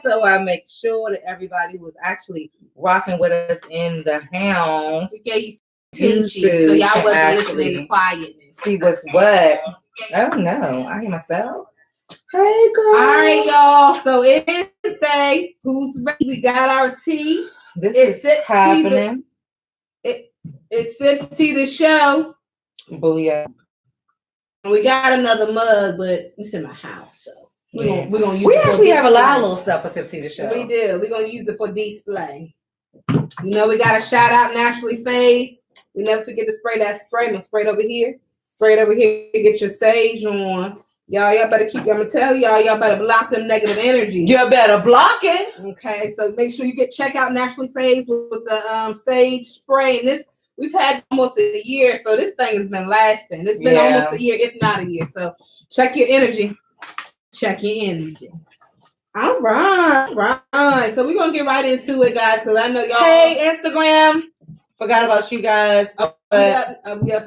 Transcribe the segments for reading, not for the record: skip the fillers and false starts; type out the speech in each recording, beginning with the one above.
so I make sure that everybody was actually rocking with us in the house. We gave you attention, so y'all wasn't listening to quietness. See what's what. Oh no, I hear myself. Hey girl. All right, y'all. So it is Thursday. Who's ready? We got our tea. This is happening. It's SipsTea the show. Booyah. We got another mug, but it's in my house, so we're gonna use it. We actually have a lot of little stuff for SipsTea the show. We do. We're gonna use it for display. You know, we got to shout out Naturally Phase. We never forget to spray that spray. I'm gonna spray it over here. Spray it over here. Get your sage on. Y'all better keep. I'm gonna tell y'all better block them negative energies. You better block it. Okay, so make sure you check out Naturally Phase with the sage spray. And this we've had almost a year, so this thing has been lasting. It's been almost a year, if not a year. So check your energy. Check your energy. All right. So we're gonna get right into it, guys, because I know y'all. Hey, Instagram. Forgot about you guys. We up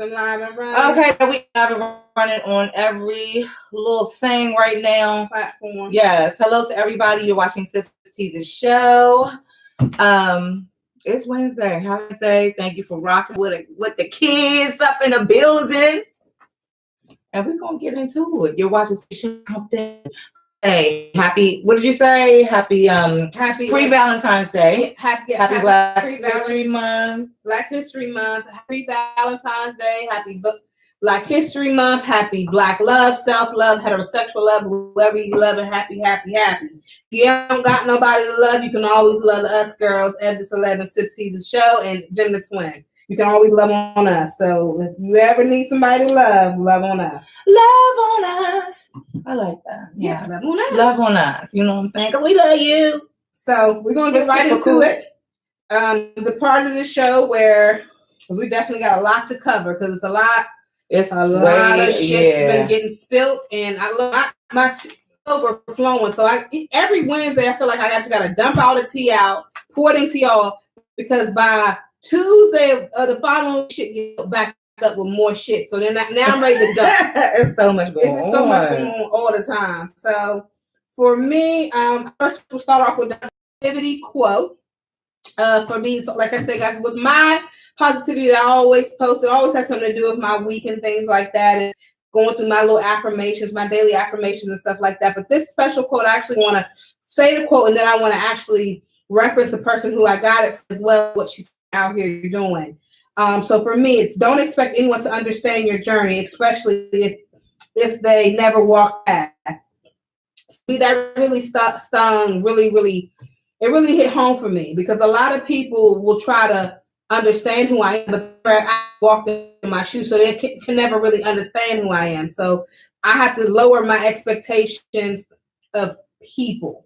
and live and running. Okay, we have running on every little thing right now. Platform. Yes. Hello to everybody. You're watching SipsTea the show. It's Wednesday. Happy Wednesday. Thank you for rocking with the kids up in the building. And we're gonna get into it. You're watching something. Hey, what did you say? Happy pre-Valentine's Day. Happy Black History Month. Black History Month. Happy Valentine's Day. Happy Black History Month. Happy Black love, self-love, heterosexual love, whoever you love, and happy. You don't got nobody to love, you can always love us girls, Eb Deceleb and SipsTea the show, and GemDTwin. You can always love on us. So if you ever need somebody to love on us. Love on us. I like that. Yeah, love on us. Love on us. You know what I'm saying? Because we love you. So we're going to get right into it. The part of the show because we definitely got a lot to cover because it's a lot. It's a lot of shit's been getting spilt, and I love my tea overflowing. So every Wednesday I feel like I got to dump all the tea out, pour it into y'all, because by Tuesday the following shit get back up with more shit. So then now I'm ready to dump. It's so much going on. It's so much going on all the time. So for me, first we'll start off with the positivity quote. For me, so like I said, guys, with my positivity that I always post, it always has something to do with my week and things like that, and going through my little affirmations, my daily affirmations and stuff like that. But this special quote, I actually want to say the quote, and then I want to actually reference the person who I got it for as well, what she's out here doing. So for me, it's don't expect anyone to understand your journey, especially if they never walk back. That really stung, really, it really hit home for me, because a lot of people will try to understand who I am, but I walk in my shoes, so they can never really understand who I am. So I have to lower my expectations of people.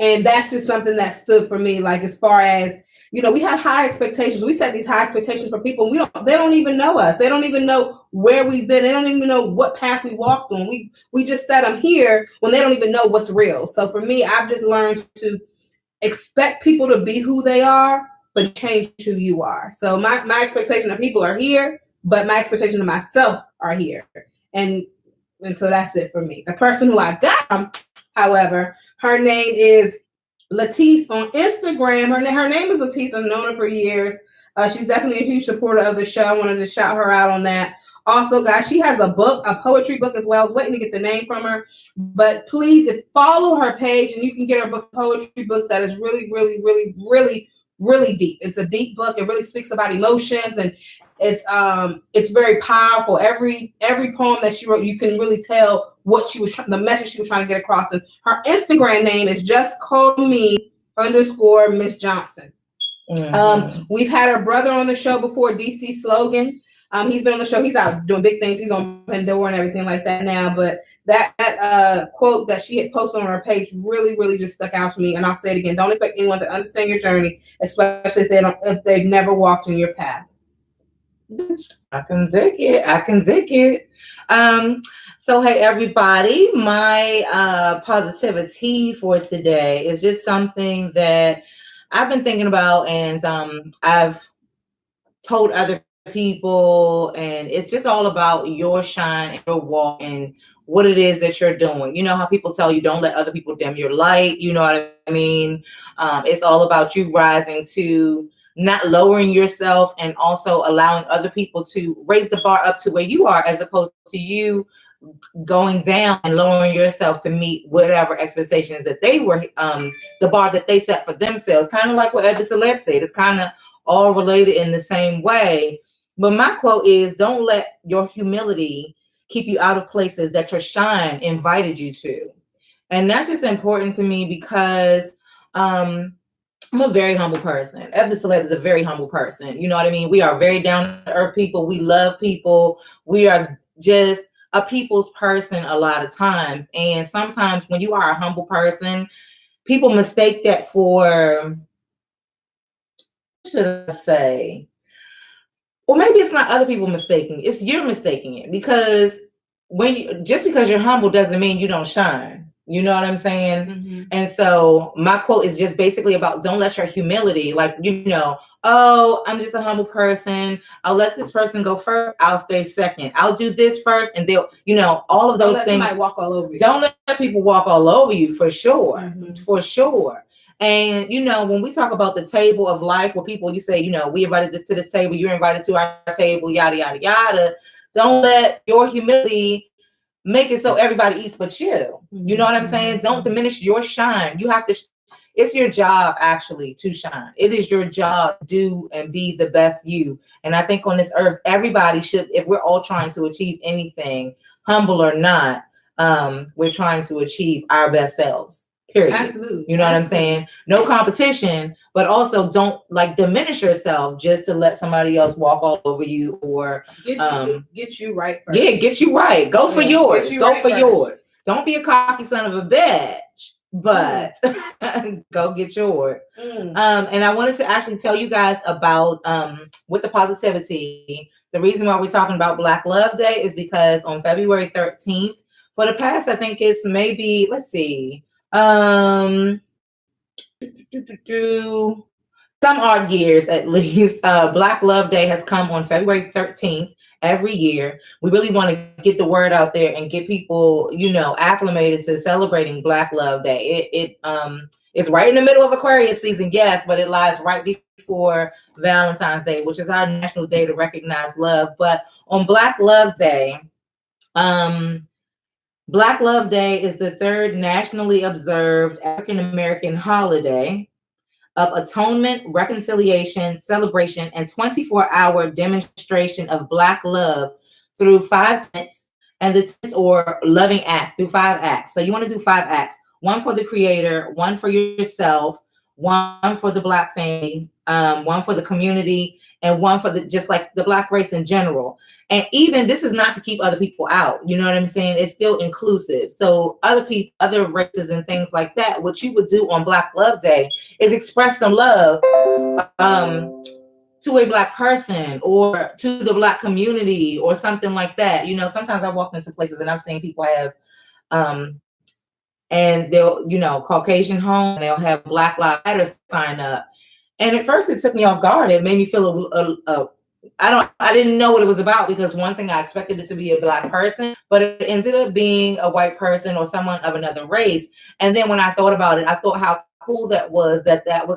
And that's just something that stood for me. Like, as far as, we have high expectations. We set these high expectations for people, and they don't even know us. They don't even know where we've been. They don't even know what path we walked on. We just set them here when they don't even know what's real. So for me, I've just learned to expect people to be who they are, but change who you are. So my expectation of people are here, but my expectation of myself are here. And so that's it for me. The person who I got, however, her name is Latisse on Instagram. Her name is Latisse. I've known her for years. She's definitely a huge supporter of the show. I wanted to shout her out on that. Also, guys, she has a poetry book as well. I was waiting to get the name from her. But please follow her page, and you can get her poetry book that is really, really, really, really, really deep. It's a deep book. It really speaks about emotions, and it's very powerful. Every poem that she wrote, you can really tell what the message she was trying to get across. And her Instagram name is justcallme_Miss Johnson. Mm-hmm. We've had her brother on the show before, DC Slogan. He's been on the show. He's out doing big things. He's on Pandora and everything like that now. But that quote that she had posted on her page really, really just stuck out to me. And I'll say it again: don't expect anyone to understand your journey, especially if they've never walked in your path. I can dig it. So hey everybody, my positivity for today is just something that I've been thinking about, and I've told other people, and it's just all about your shine and your walk and what it is that you're doing. You know how people tell you don't let other people dim your light. You know what I mean? It's all about you rising to not lowering yourself and also allowing other people to raise the bar up to where you are, as opposed to you going down and lowering yourself to meet whatever expectations that they were, the bar that they set for themselves. Kind of like what Eb Deceleb said. It's kind of all related in the same way. But my quote is, don't let your humility keep you out of places that your shine invited you to. And that's just important to me because I'm a very humble person. Eb Deceleb is a very humble person. You know what I mean? We are very down to earth people. We love people. We are just a people's person a lot of times. And sometimes when you are a humble person, people mistake that for, what should I say? Or maybe it's not other people mistaking. It's you're mistaking it, because just because you're humble doesn't mean you don't shine. You know what I'm saying? Mm-hmm. And so my quote is just basically about, don't let your humility, like, you know, oh, I'm just a humble person. I'll let this person go first. I'll stay second. I'll do this first. And they'll, you know, all of those things. Don't let walk all over you. Don't let people walk all over you, for sure. Mm-hmm. For sure. And, you know, when we talk about the table of life, where people, you say, you know, we invited to this table, you're invited to our table, yada, yada, yada. Don't let your humility make it so everybody eats but you. You know what I'm saying? Don't diminish your shine. You have to, it's your job actually to shine. It is your job to do and be the best you. And I think on this earth, everybody should, if we're all trying to achieve anything, humble or not, we're trying to achieve our best selves. Period. Absolutely. You know what I'm saying? No competition, but also don't like diminish yourself just to let somebody else walk all over you or get you right first. Yeah, get you right. Go for yours. Go for yours. Don't be a cocky son of a bitch, but go get yours. And I wanted to actually tell you guys about with the PositiviTEA. The reason why we're talking about Black Love Day is because on February 13th, for the past, I think it's maybe, let's see, some odd years at least, Black Love Day has come on February 13th every year. We really want to get the word out there and get people, you know, acclimated to celebrating Black Love Day. It's right in the middle of Aquarius season, yes, but it lies right before Valentine's Day, which is our national day to recognize love. But on Black Love Day, Black Love Day is the third nationally observed African-American holiday of atonement, reconciliation, celebration, and 24-hour demonstration of Black love through 5 tenets, and the tenets or loving acts through 5 acts. So you want to do 5 acts: 1 for the creator, 1 for yourself, 1 for the Black family, 1 for the community, and 1 for the just like the Black race in general. And even this is not to keep other people out. You know what I'm saying? It's still inclusive. So other people, other races and things like that, what you would do on Black Love Day is express some love to a Black person or to the Black community or something like that. You know, sometimes I walk into places and I've seen people have, and they'll, you know, Caucasian home, and they'll have Black Lives Matter sign up. And at first it took me off guard. It made me feel I didn't know what it was about, because one thing I expected it to be a Black person, but it ended up being a white person or someone of another race. And then when I thought about it, I thought how cool that was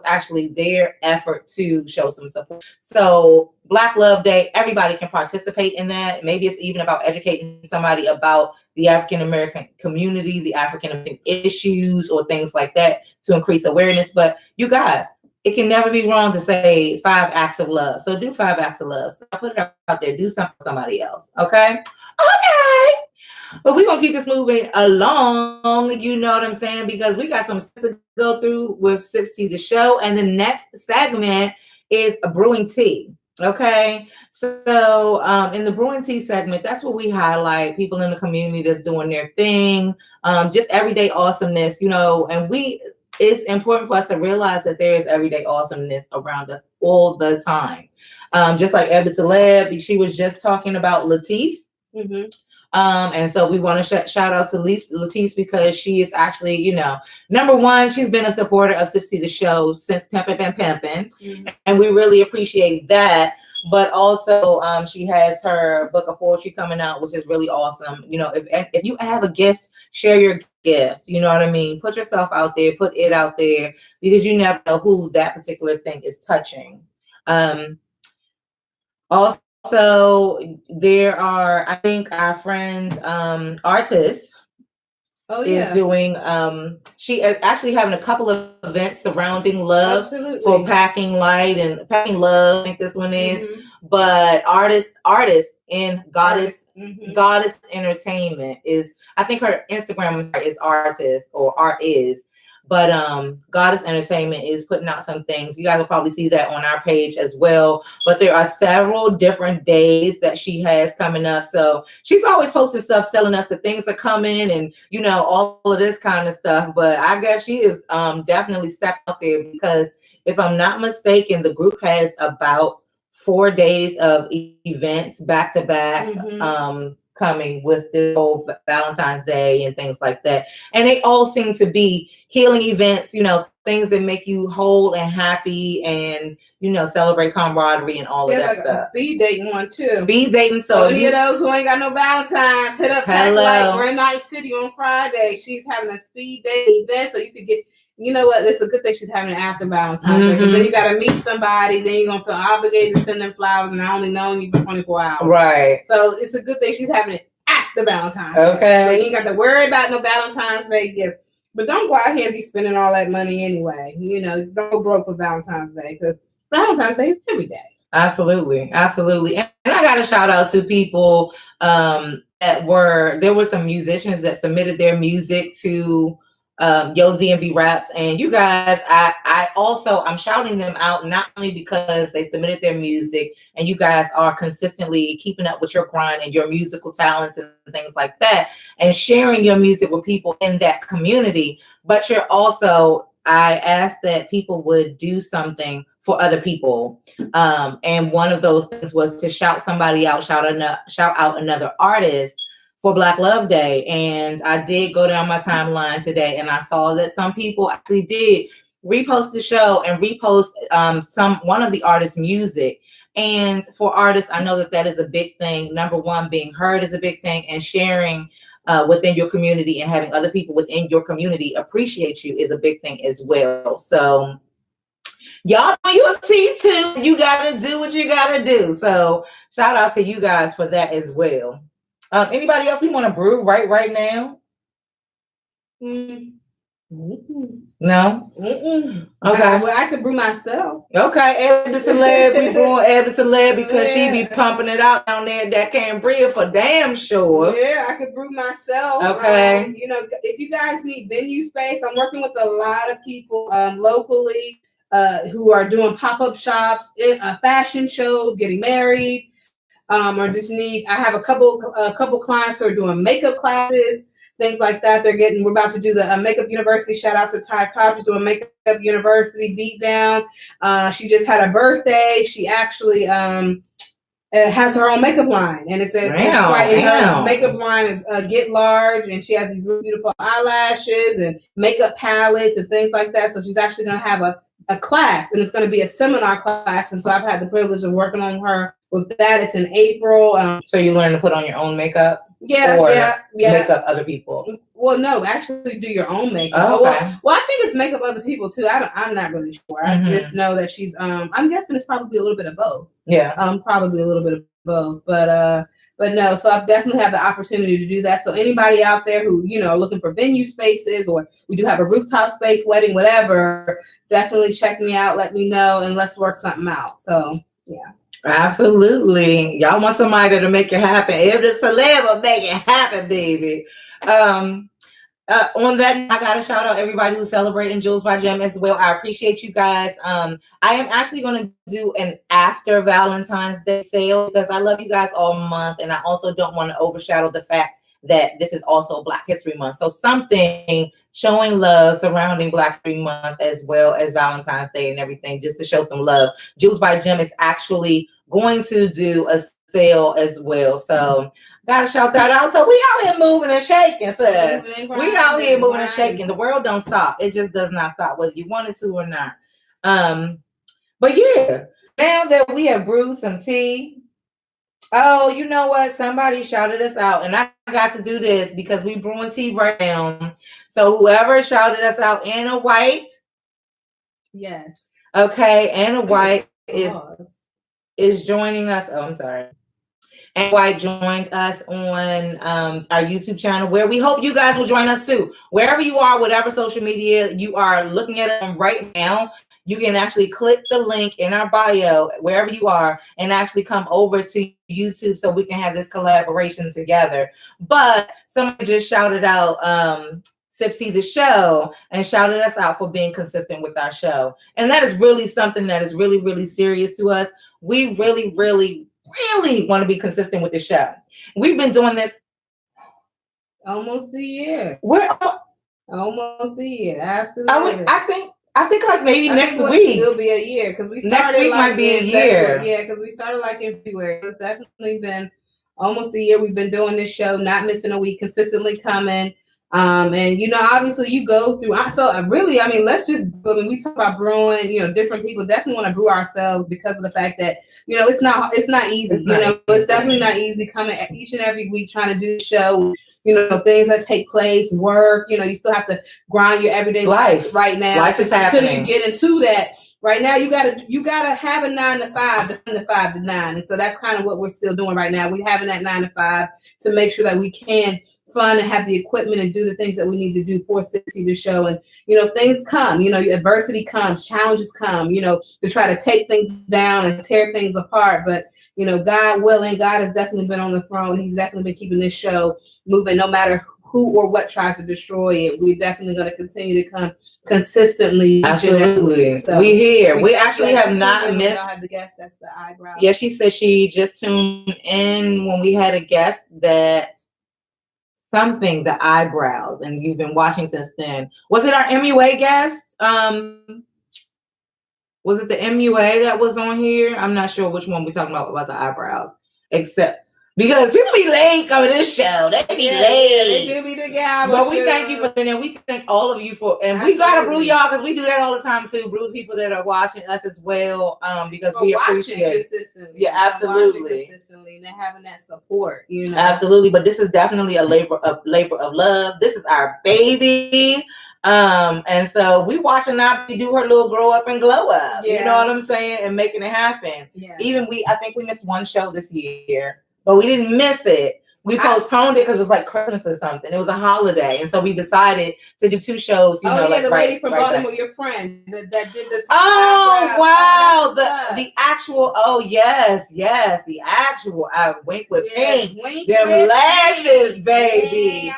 actually their effort to show some support. So Black Love Day, everybody can participate in that. Maybe it's even about educating somebody about the African-American community, the African-American issues or things like that to increase awareness. But you guys, it can never be wrong to say 5 acts of love. So do 5 acts of love. So I put it out there. Do something for somebody else. Okay? Okay. But we're going to keep this moving along. You know what I'm saying? Because we got some to go through with SipsTea the show. And the next segment is a Brewing TEA. Okay? So in the Brewing TEA segment, that's where we highlight people in the community that's doing their thing. Just everyday awesomeness, you know, and it's important for us to realize that there is everyday awesomeness around us all the time. Just like Eb Deceleb, she was just talking about Latisse. Mm-hmm. And so we want to shout out to Latisse because she is actually, you know, number one, she's been a supporter of SipsTea the show since Pimpin'. Mm-hmm. And we really appreciate that. but also she has her book of poetry coming out, which is really awesome. You know, if you have a gift, share your gift. You know what I mean? Put yourself out there, put it out there, because you never know who that particular thing is touching. Also, there are, I think, our friend artists is doing she is actually having a couple of events surrounding love. Absolutely. For Packing Light and Packing Love, I think this one is. But artist in Goddess Entertainment is, I think her Instagram is artist or art is. But Goddess Entertainment is putting out some things. You guys will probably see that on our page as well. But there are several different days that she has coming up. So she's always posting stuff telling us that things are coming and, you know, all of this kind of stuff. But I guess she is definitely stepped out there, because if I'm not mistaken, the group has about 4 days of events back to back. Coming with this whole Valentine's Day and things like that. And they all seem to be healing events, you know, things that make you whole and happy and, you know, celebrate camaraderie and all of that stuff. A speed dating one too. Speed dating. So any of those who ain't got no Valentine's, hit up Pack Light or Night City on Friday. She's having a speed dating event, so you could get, you know what, it's a good thing she's having it after Valentine's Day, because then you got to meet somebody, then you're going to feel obligated to send them flowers, and I only known you for 24 hours. Right. So it's a good thing she's having it after Valentine's Day. So you ain't got to worry about no Valentine's Day gift. But don't go out here and be spending all that money anyway. You know, don't go broke for Valentine's Day, because Valentine's Day is every day. Absolutely. Absolutely. And I got to shout out to people there were some musicians that submitted their music to Yo DMV Raps, and you guys, I'm shouting them out, not only because they submitted their music and you guys are consistently keeping up with your grind and your musical talents and things like that, and sharing your music with people in that community, but you're also, I asked that people would do something for other people. And one of those things was to shout somebody out, shout out another artist for Black Love Day. And I did go down my timeline today, and I saw that some people actually did repost the show and repost one of the artists' music. And for artists, I know that is a big thing. Number one, being heard is a big thing, and sharing within your community and having other people within your community appreciate you is a big thing as well. So y'all know you're a T2. You got to do what you got to do. So shout out to you guys for that as well. Anybody else we want to brew right now? No? Okay. Well, I could brew myself. Okay, Eb Deceleb, we brewing Eb Deceleb because she be pumping it out down there at that Cambria for damn sure. Yeah, I could brew myself. Okay. You know, if you guys need venue space, I'm working with a lot of people locally who are doing pop-up shops, fashion shows, getting married. Or just I have a couple clients who are doing makeup classes, things like that. We're about to do the makeup university. Shout out to Ty Cobb, she's doing makeup university beat down. She just had a birthday. She actually has her own makeup line, and it says her makeup line is Get Large, and she has these really beautiful eyelashes and makeup palettes and things like that. So she's actually going to have a class, and it's going to be a seminar class. And so I've had the privilege of working on her with that. It's in April. So you learn to put on your own makeup? Yeah. Make up other people? Well, no, actually do your own makeup. Oh, okay. Well, I think it's makeup other people too. I'm not really sure. I just know that she's I'm guessing it's probably a little bit of both. Yeah. Probably a little bit of both. But no, so I've definitely had the opportunity to do that. So anybody out there who, you know, looking for venue spaces, or we do have a rooftop space, wedding, whatever, definitely check me out, let me know, and let's work something out. So yeah. Absolutely. Y'all want somebody to make it happen. Eb Deceleb will make it happen, baby. On that, I gotta shout out everybody who's celebrating Jules by Gem as well. I appreciate you guys. I am actually going to do an after Valentine's Day sale because I love you guys all month, and I also don't want to overshadow the fact that this is also Black History Month. So something showing love surrounding Black History Month as well as Valentine's Day and everything, just to show some love. Jules by Gem is actually going to do a sale as well. So gotta shout that out. So we out here moving and shaking, sis. We out here moving and shaking. The world don't stop. It just does not stop, whether you want it to or not. But yeah, now that we have brewed some tea, oh, you know what? Somebody shouted us out, and I got to do this because we brewing tea right now. So whoever shouted us out, Anna White. Yes. Okay, Anna White is joining us. Oh, I'm sorry. And White joined us on our YouTube channel, where we hope you guys will join us too. Wherever you are, whatever social media you are looking at them right now, you can actually click the link in our bio, wherever you are, and actually come over to YouTube so we can have this collaboration together. But somebody just shouted out SipsTea the show and shouted us out for being consistent with our show. And that is really something that is really, really serious to us. We really, really want to be consistent with the show. We've been doing this almost a year. We're almost a year. Absolutely. I think like maybe next week it'll be a year, because we started next week like might be a year. Yeah, because we started like in February. It's definitely been almost a year. We've been doing this show, not missing a week, consistently coming. And you know, obviously you go through. Let's just. We talk about brewing. You know, different people definitely want to brew ourselves because of the fact that, you know, it's not easy. It's definitely not easy coming each and every week trying to do the show. You know, things that take place, work. You know, you still have to grind your everyday life right now. Life is happening. Until you get into that. Right now, you gotta have a 9 to 5, the 5 to 9, and so that's kind of what we're still doing right now. We're having that 9 to 5 to make sure that we can fund and have the equipment and do the things that we need to do for SipsTea the show. And you know, things come. You know, adversity comes, challenges come. You know, to try to take things down and tear things apart. But you know, God willing, God has definitely been on the throne. He's definitely been keeping this show moving, no matter who or what tries to destroy it. We're definitely going to continue to come consistently. Absolutely. So we here. We actually have not missed. Y'all had the guest. That's the eyebrow. Yeah, she said she just tuned in when we had a guest that something, the eyebrows, and you've been watching since then. Was it our MUA guest? Was it the MUA that was on here? I'm not sure which one we're talking about the eyebrows. Except because people be late on this show. They be late. They do be together. But we thank you for, and we thank all of you for, and we gotta brew y'all, because we do that all the time too. Brew the people that are watching us as well, because we appreciate it. Yeah, absolutely. Consistently, and having that support, you know. Absolutely. But this is definitely a labor of love. This is our baby. And so we watching Nabi do her little grow up and glow up. Yeah. You know what I'm saying? And making it happen. Yeah. I think we missed one show this year, but we didn't miss it. We postponed it because it was like Christmas or something. It was a holiday, and so we decided to do 2 shows. You know, the lady from Baltimore, your friend that did the. Oh wow, the actual. Oh yes, the actual. I wink with pink. Them lashes, baby. Yeah.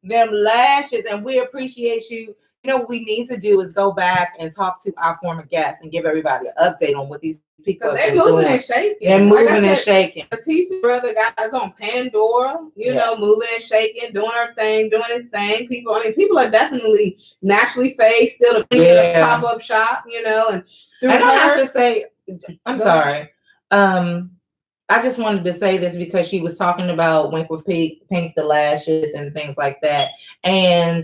Them lashes, and we appreciate you. You know what we need to do is go back and talk to our former guests and give everybody an update on what these people are doing. They're moving and shaking. They're moving and shaking. Batista brother got us on Pandora, you know, moving and shaking, doing her thing, doing his thing. People are definitely naturally phased, still a pop-up shop, you know. And I have to say, I'm sorry. I just wanted to say this because she was talking about Wink with Pink, the lashes and things like that. And,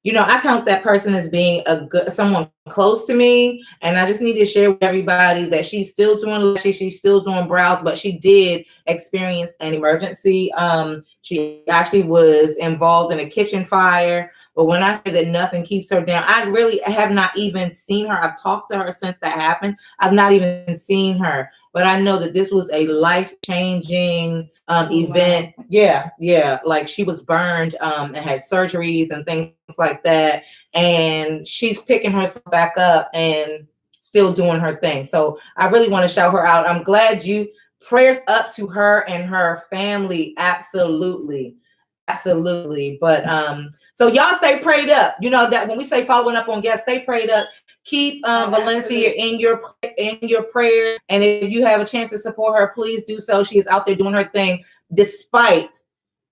you know, I count that person as being someone close to me. And I just need to share with everybody that she's still doing lashes. She's still doing brows, but she did experience an emergency. She actually was involved in a kitchen fire. But when I say that nothing keeps her down, I really have not even seen her. I've talked to her since that happened. I've not even seen her. But I know that this was a life-changing event. Wow. Yeah. Like she was burned and had surgeries and things like that. And she's picking herself back up and still doing her thing. So I really want to shout her out. I'm glad prayers up to her and her family. Absolutely. But so y'all stay prayed up. You know that when we say following up on guests, stay prayed up. Keep Valencia in your prayer, and if you have a chance to support her, please do so. She is out there doing her thing, despite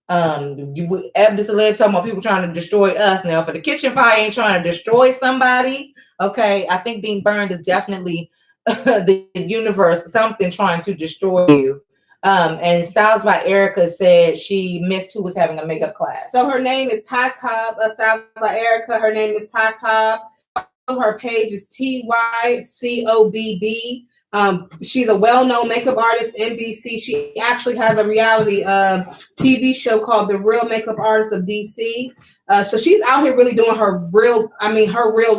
Eb Deceleb talking about people trying to destroy us. Now, for the kitchen fire ain't trying to destroy somebody, okay? I think being burned is definitely the universe, something trying to destroy you. And Styles by Erica said she missed who was having a makeup class. So her name is Ty Cobb. Styles by Erica. Her name is Ty Cobb. Her page is TYCOBB. She's a well-known makeup artist in DC. She actually has a reality TV show called The Real Makeup Artist of DC. So she's out here really doing her real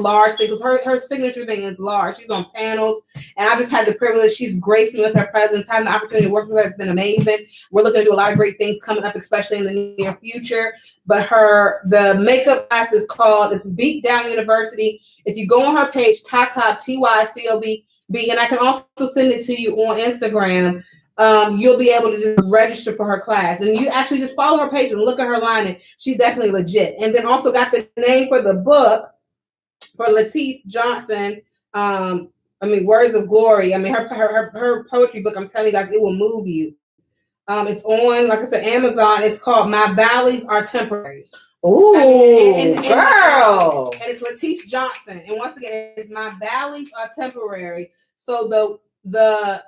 large thing, because her signature thing is large. She's on panels, and I just had the privilege. She's graced me with her presence. Having the opportunity to work with her has been amazing. We're looking to do a lot of great things coming up, especially in the near future. But the makeup class is called, it's Beat Down University. If you go on her page, Tycob, TYCOB, and I can also send it to you on Instagram. You'll be able to just register for her class, and you actually just follow her page and look at her line, and she's definitely legit. And then also got the name for the book for Letice Johnson. Words of Glory. Her poetry book. I'm telling you guys, it will move you. It's on, like I said, Amazon. It's called My Valleys Are Temporary. Ooh, girl. And it's Letice Johnson. And once again, it's My Valleys Are Temporary. So the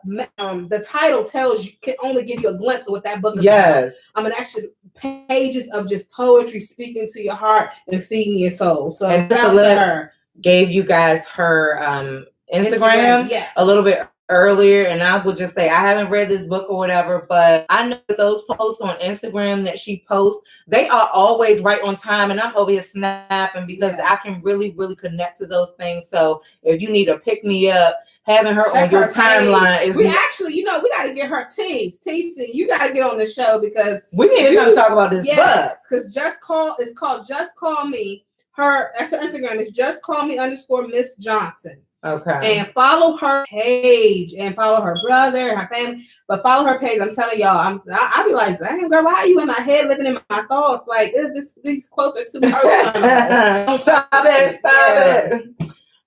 title can only give you a glimpse of what that book is about. That's just pages of just poetry speaking to your heart and feeding your soul. So her gave you guys her Instagram yes. a little bit earlier, and I would just say I haven't read this book or whatever, but I know that those posts on Instagram that she posts, they are always right on time, and I'm over here snapping because I can really, really connect to those things. So if you need to pick me up, having her on your timeline is. We actually, we got to get her TC. You got to get on the show because we need to come talk about this book. Because it's called Just Call Me. That's her Instagram. It's Just Call Me _Miss Johnson. Okay. And follow her page and follow her brother and her family. But follow her page. I'm telling y'all, I'll be like, dang, girl, why are you in my head, living in my thoughts? Like, these quotes are too personal. Stop it.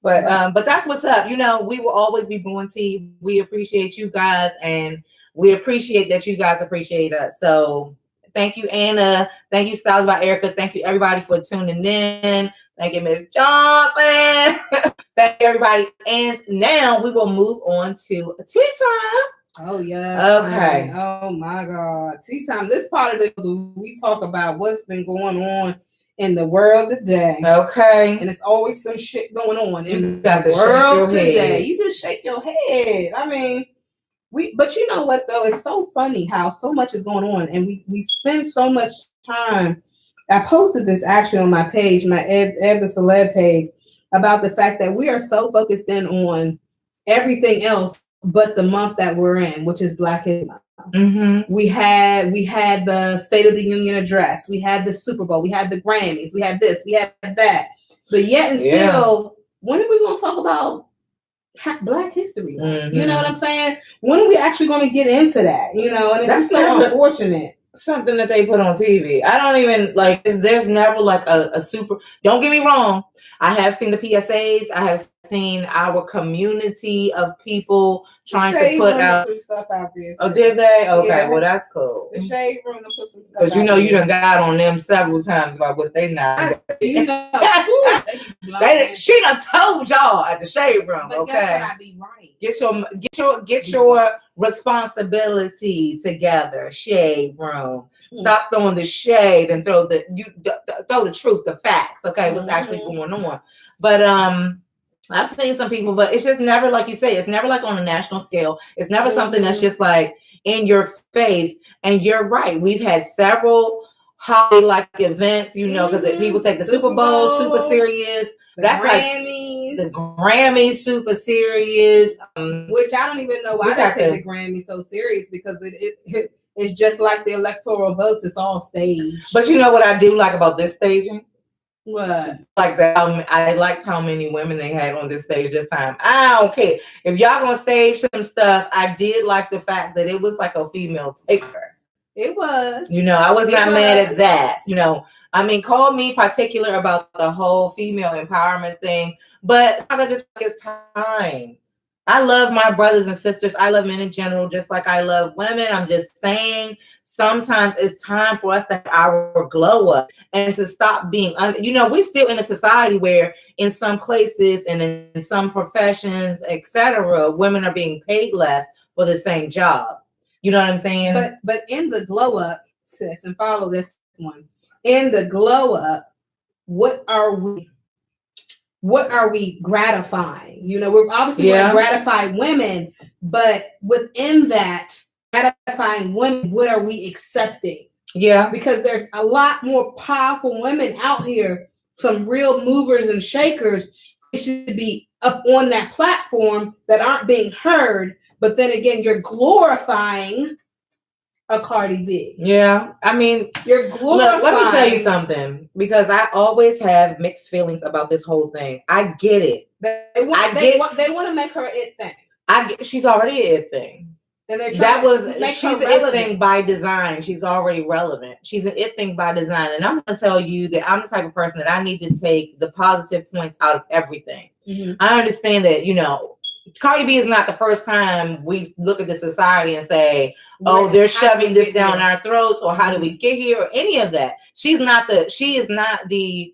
But that's what's up. We will always be Brewing TEA. We appreciate you guys, and we appreciate that you guys appreciate us. So thank you, Anna. Thank you, Styles by Erica. Thank you, everybody, for tuning in. Thank you, Miss Johnson. Thank you, everybody. And now we will move on to tea time. Oh, yes. Okay. Oh, my God. Tea time. This part of it, we talk about what's been going on in the world today. Okay. And it's always some shit going on in the world today. You just shake your head. But you know what, though? It's so funny how so much is going on, and we spend so much time. I posted this actually on my page, my Eb Deceleb page, about the fact that we are so focused in on everything else but the month that we're in, which is Black History Month. Mm-hmm. We had the State of the Union address, we had the Super Bowl, we had the Grammys, we had this, we had that. But yet and still, when are we going to talk about Black History Month? Mm-hmm. You know what I'm saying? When are we actually going to get into that? And it's just so unfortunate. Something that they put on TV. I don't even there's never a super, don't get me wrong. I have seen the PSAs. I have seen our community of people trying to put out some stuff out there. Oh, did they? Okay, well that's cool. The shade room to put some stuff. Because you done got on them several times about what they not. She done told y'all at the shade room. But okay, guess what? I be right. Get your responsibility together. Shade room. Stop throwing the shade and throw the truth, the facts. Okay, what's actually going on. But I've seen some people, but it's just never, like you say, it's never like on a national scale. It's never something that's just like in your face. And you're right. We've had several holiday-like events, because people take the Super Bowl super serious. That's Grammys. Like the Grammys super serious. Which I don't even know why they take the Grammys so serious, because it's just like the electoral votes. It's all staged. But you know what I do like about this staging? What? Like that. I liked how many women they had on this stage this time. I don't care. If y'all gonna stage some stuff, I did like the fact that it was like a female taker. It was. I was not mad at that. Call me particular about the whole female empowerment thing, but I just think it's time. I love my brothers and sisters. I love men in general, just like I love women. I'm just saying, sometimes it's time for us to have our glow up and to stop being, we're still in a society where in some places and in some professions, etc., women are being paid less for the same job. You know what I'm saying? But in the glow up, sis, and follow this one. In the glow up, what are we what are we gratifying? You know, we're obviously want to gratify women, but within that gratifying women, what are we accepting? Yeah. Because there's a lot more powerful women out here, some real movers and shakers who should be up on that platform that aren't being heard. But then again, you're glorifying a Cardi B. Yeah. I mean, you're glorifying. Look, let me tell you something, because I always have mixed feelings about this whole thing. I get it. They want to make her it thing. She's already an it thing. And she's an it thing by design. She's already relevant. She's an it thing by design. And I'm going to tell you that I'm the type of person that I need to take the positive points out of everything. Mm-hmm. I understand that, you know, Cardi B is not the first time we look at the society and say, oh, they're shoving this down our throats, or how did we get here, or any of that. She is not the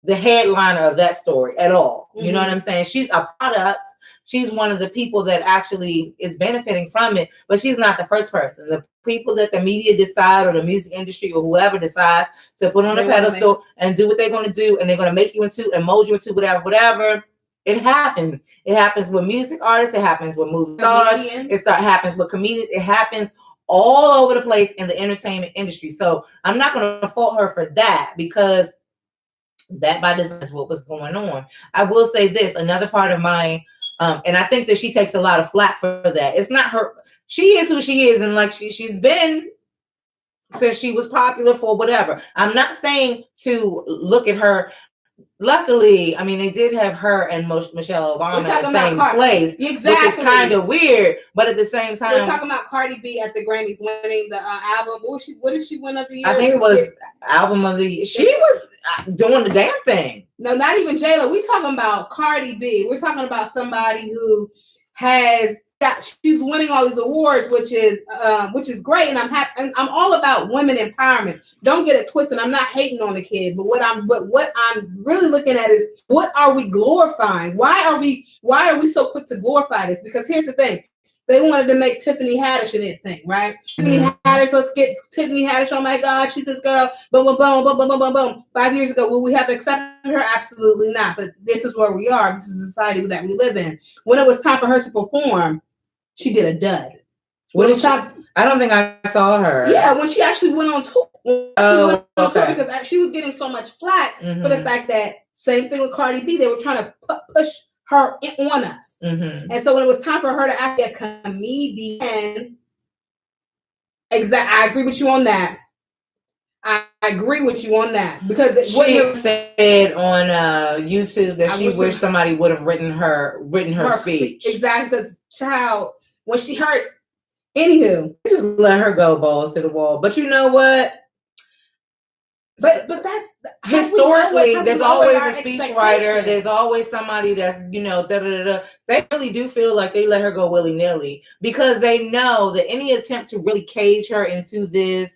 headliner of that story at all. Mm-hmm. You know what I'm saying? She's a product. She's one of the people that actually is benefiting from it, but she's not the first person. The people that the media decide, or the music industry, or whoever decides to put on a pedestal and do what they're going to do, and they're going to make you into and mold you into whatever. It happens. It happens with music artists. It happens with movie stars. It happens with comedians. It happens all over the place in the entertainment industry. So I'm not going to fault her for that, because that by design is what was going on. I will say this, another part of my and I think that she takes a lot of flack for that. It's not her. She is who she is. And like she's been since she was popular for whatever. I'm not saying to look at her. Luckily, I mean, they did have her and Michelle Obama at the same place. Exactly. Which is kind of weird. But at the same time, we're talking about Cardi B at the Grammys winning the album. What did she win of the year? I think it was album of the year. She was doing the damn thing. No, not even J-Lo. We're talking about Cardi B. We're talking about somebody who she's winning all these awards, which is great, and I'm happy. And I'm all about women empowerment. Don't get it twisted. I'm not hating on the kid, but what I'm really looking at is, what are we glorifying? Why are we so quick to glorify this? Because here's the thing. They wanted to make Tiffany Haddish an it thing, right? Mm-hmm. Tiffany Haddish, let's get Tiffany Haddish. Oh my God, she's this girl. Boom, boom, boom, boom, boom, boom, boom, boom. 5 years ago, will we have accepted her? Absolutely not. But this is where we are. This is the society that we live in. When it was time for her to perform, she did a dud. I don't think I saw her. Yeah, when she actually went on tour. Okay. Because she was getting so much flack for the fact that, same thing with Cardi B, they were trying to push her on us. Mm-hmm. And so when it was time for her to act a comedian, I agree with you on that. I agree with you on that, because she said on YouTube that she wished somebody would have written her speech. Exactly, because child, when she hurts, anywho, just let her go balls to the wall. But you know what? But that's historically, there's always a speechwriter. There's always somebody that's, They really do feel like they let her go willy-nilly, because they know that any attempt to really cage her into this,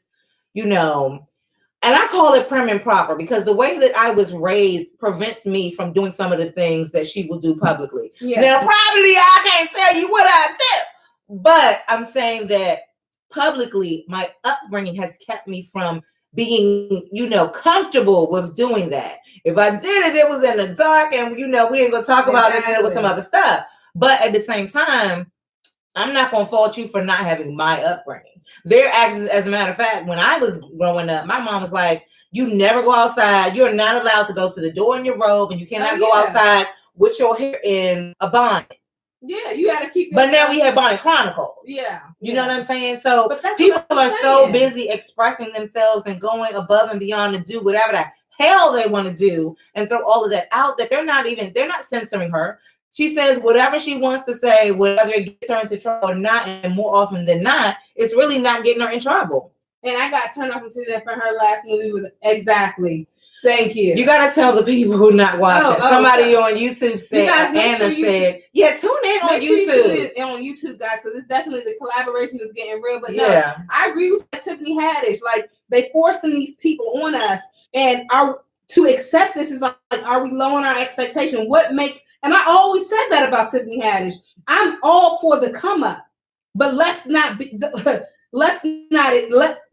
and I call it prim and proper, because the way that I was raised prevents me from doing some of the things that she will do publicly. Yeah. Now, probably I can't tell you what I do, but I'm saying that publicly, my upbringing has kept me from being, comfortable with doing that. If I did it, it was in the dark, and we ain't gonna talk about it, and it was some other stuff. But at the same time, I'm not gonna fault you for not having my upbringing. Their actions, as a matter of fact, when I was growing up, my mom was like, "You never go outside. You're not allowed to go to the door in your robe, and you cannot go outside with your hair in a bonnet." Yeah, you got to keep. But now we have Bonnet Chronicles. Yeah, you know what I'm saying. So people are so busy expressing themselves and going above and beyond to do whatever the hell they want to do, and throw all of that out, that they're not censoring her. She says whatever she wants to say, whether it gets her into trouble or not, and more often than not, it's really not getting her in trouble. And I got turned off into that for her last movie with exactly. Thank you. You got to tell the people who not watching. Somebody on YouTube said, Anna said, yeah, tune in on YouTube. Tune in on YouTube, guys, because it's definitely, the collaboration is getting real. But no, I agree with Tiffany Haddish. Like, they forcing these people on us, and to accept this is like, are we lowering our expectation? What makes, and I always said that about Tiffany Haddish. I'm all for the come up, but let's not be,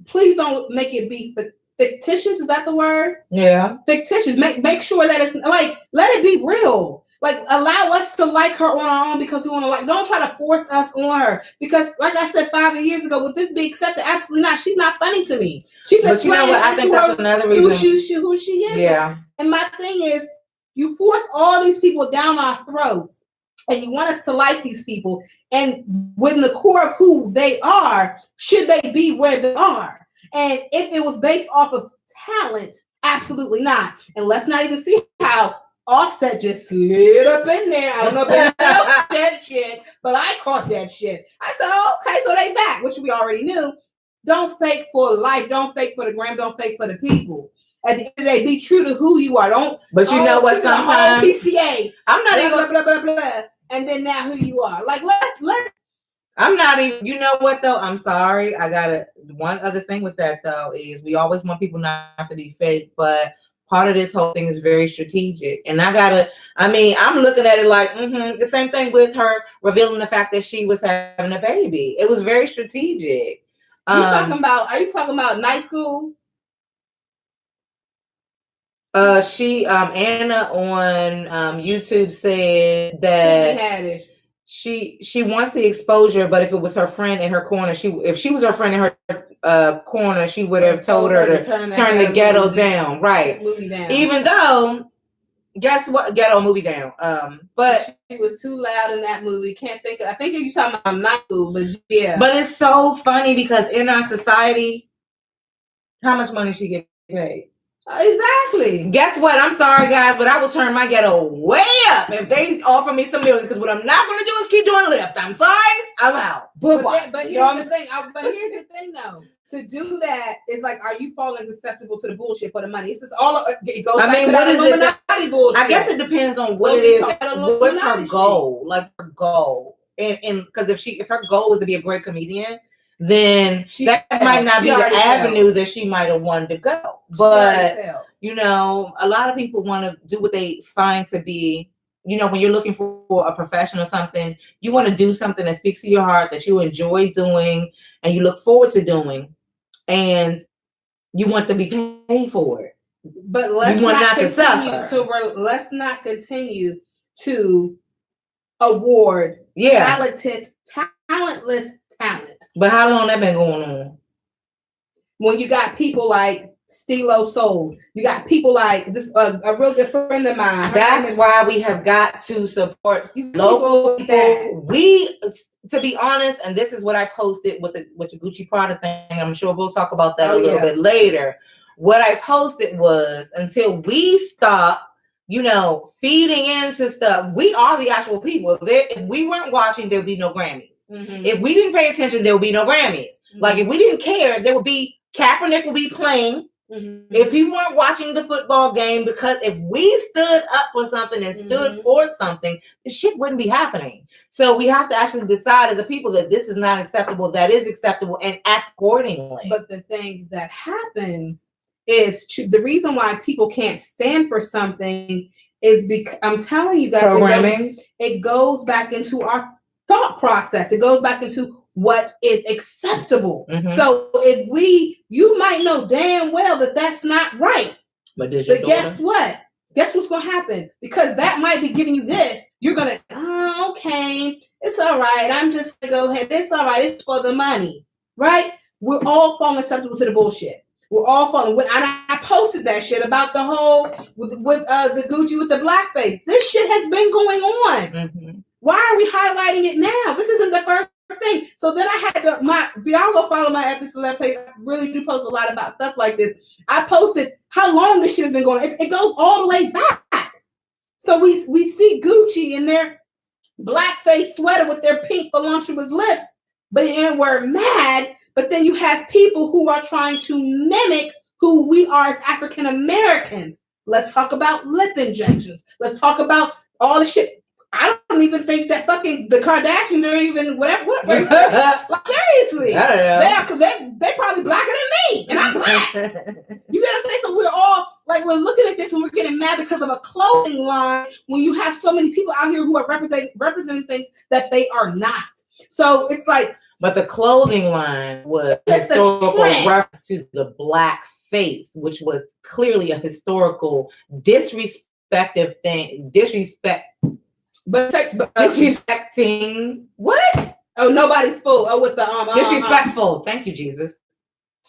please don't make it be fictitious. Is that the word? Yeah. Fictitious. Make sure that it's like, let it be real. Like, allow us to like her on our own because we want to like. Don't try to force us on her because, like I said 5 years ago, would this be accepted? Absolutely not. She's not funny to me. She's just But you know what? I think that's another reason who she is. Yeah. And my thing is, you force all these people down our throats, and you want us to like these people. And within the core of who they are, should they be where they are? And if it was based off of talent, absolutely not. And let's not even see how Offset just slid up in there. I don't know if anyone else caught that shit, but I caught that shit. I said, oh, okay, so they back, which we already knew. Don't fake for life. Don't fake for the gram. Don't fake for the people. At the end of the day, be true to who you are. Don't. But you know what? Sometimes PCA. I'm not even blah blah blah blah blah. And then now who you are? Like let's. I'm not even. You know what though? I'm sorry. I gotta. One other thing with that though is we always want people not to be fake, but part of this whole thing is very strategic. And I'm looking at it like the same thing with her revealing the fact that she was having a baby. It was very strategic. Are you talking about night school? Anna on YouTube said that she wants the exposure, but if it was her friend in her corner, if she was her friend in her corner, she would have told her to turn the ghetto down, right? Down. Even though, guess what? Ghetto movie down. But she was too loud in that movie. I think you're talking about Night School, but yeah. But it's so funny because in our society, how much money she get paid? Exactly. Guess what? I'm sorry, guys, but I will turn my ghetto way up if they offer me some millions. Because what I'm not going to do is keep doing Lyft. I'm sorry. I'm out. But here's the thing. Here's the thing, though. To do that is like, are you falling susceptible to the bullshit for the money? It's just all. It goes back to that Illuminati bullshit. I guess it depends on what it is. What's her goal? Like her goal, and because if her goal was to be a great comedian, then that might not be the avenue that she might have wanted to go. But a lot of people want to do what they find to be. When you're looking for a profession or something, you want to do something that speaks to your heart, that you enjoy doing, and you look forward to doing, and you want to be paid for it. But let's not continue to award talentless talent. But how long that been going on? When you got people like Stilo Soul, you got people like this. A real good friend of mine. That's why we have got to support local people. To be honest, and this is what I posted with the Gucci Prada thing. I'm sure we'll talk about that a little bit later. What I posted was, until we stop, feeding into stuff, we are the actual people. If we weren't watching, there would be no Grammys. Mm-hmm. If we didn't pay attention, there would be no Grammys. Mm-hmm. Like if we didn't care, there would be Kaepernick would be playing. Mm-hmm. If people weren't watching the football game, because if we stood up for something and stood for something, the shit wouldn't be happening. So we have to actually decide as a people that this is not acceptable, that is acceptable, and act accordingly. But the thing that happens is the reason why people can't stand for something is because I'm telling you guys, programming. It goes back into our thought process. It goes back into what is acceptable. Mm-hmm. So if you might know damn well that that's not right. But guess what? Guess what's going to happen? Because that might be giving you this. You're going to, okay, it's all right. I'm just going to go ahead. It's all right. It's for the money, right? We're all falling susceptible to the bullshit. We're all falling. And I posted that shit about the whole, with the Gucci with the blackface. This shit has been going on. Mm-hmm. Why are we highlighting it now? This isn't the first thing. So then I had y'all go follow my Eb Deceleb page. I really do post a lot about stuff like this. I posted how long this shit has been going on. It goes all the way back. So we see Gucci in their blackface sweater with their pink voluptuous lips, and we're mad. But then you have people who are trying to mimic who we are as African Americans. Let's talk about lip injections. Let's talk about all the shit. I don't even think that fucking the Kardashians are even whatever. Like, seriously, I don't know. They're probably blacker than me, and I'm black. You see what I'm saying? So we're all like, we're looking at this and we're getting mad because of a clothing line when you have so many people out here who are representing things that they are not. So it's like, but the clothing line was historical reference to the black face, which was clearly a historical disrespectful thing. Disrespecting what? Oh, nobody's fool. Oh, with the disrespectful. Thank you, Jesus.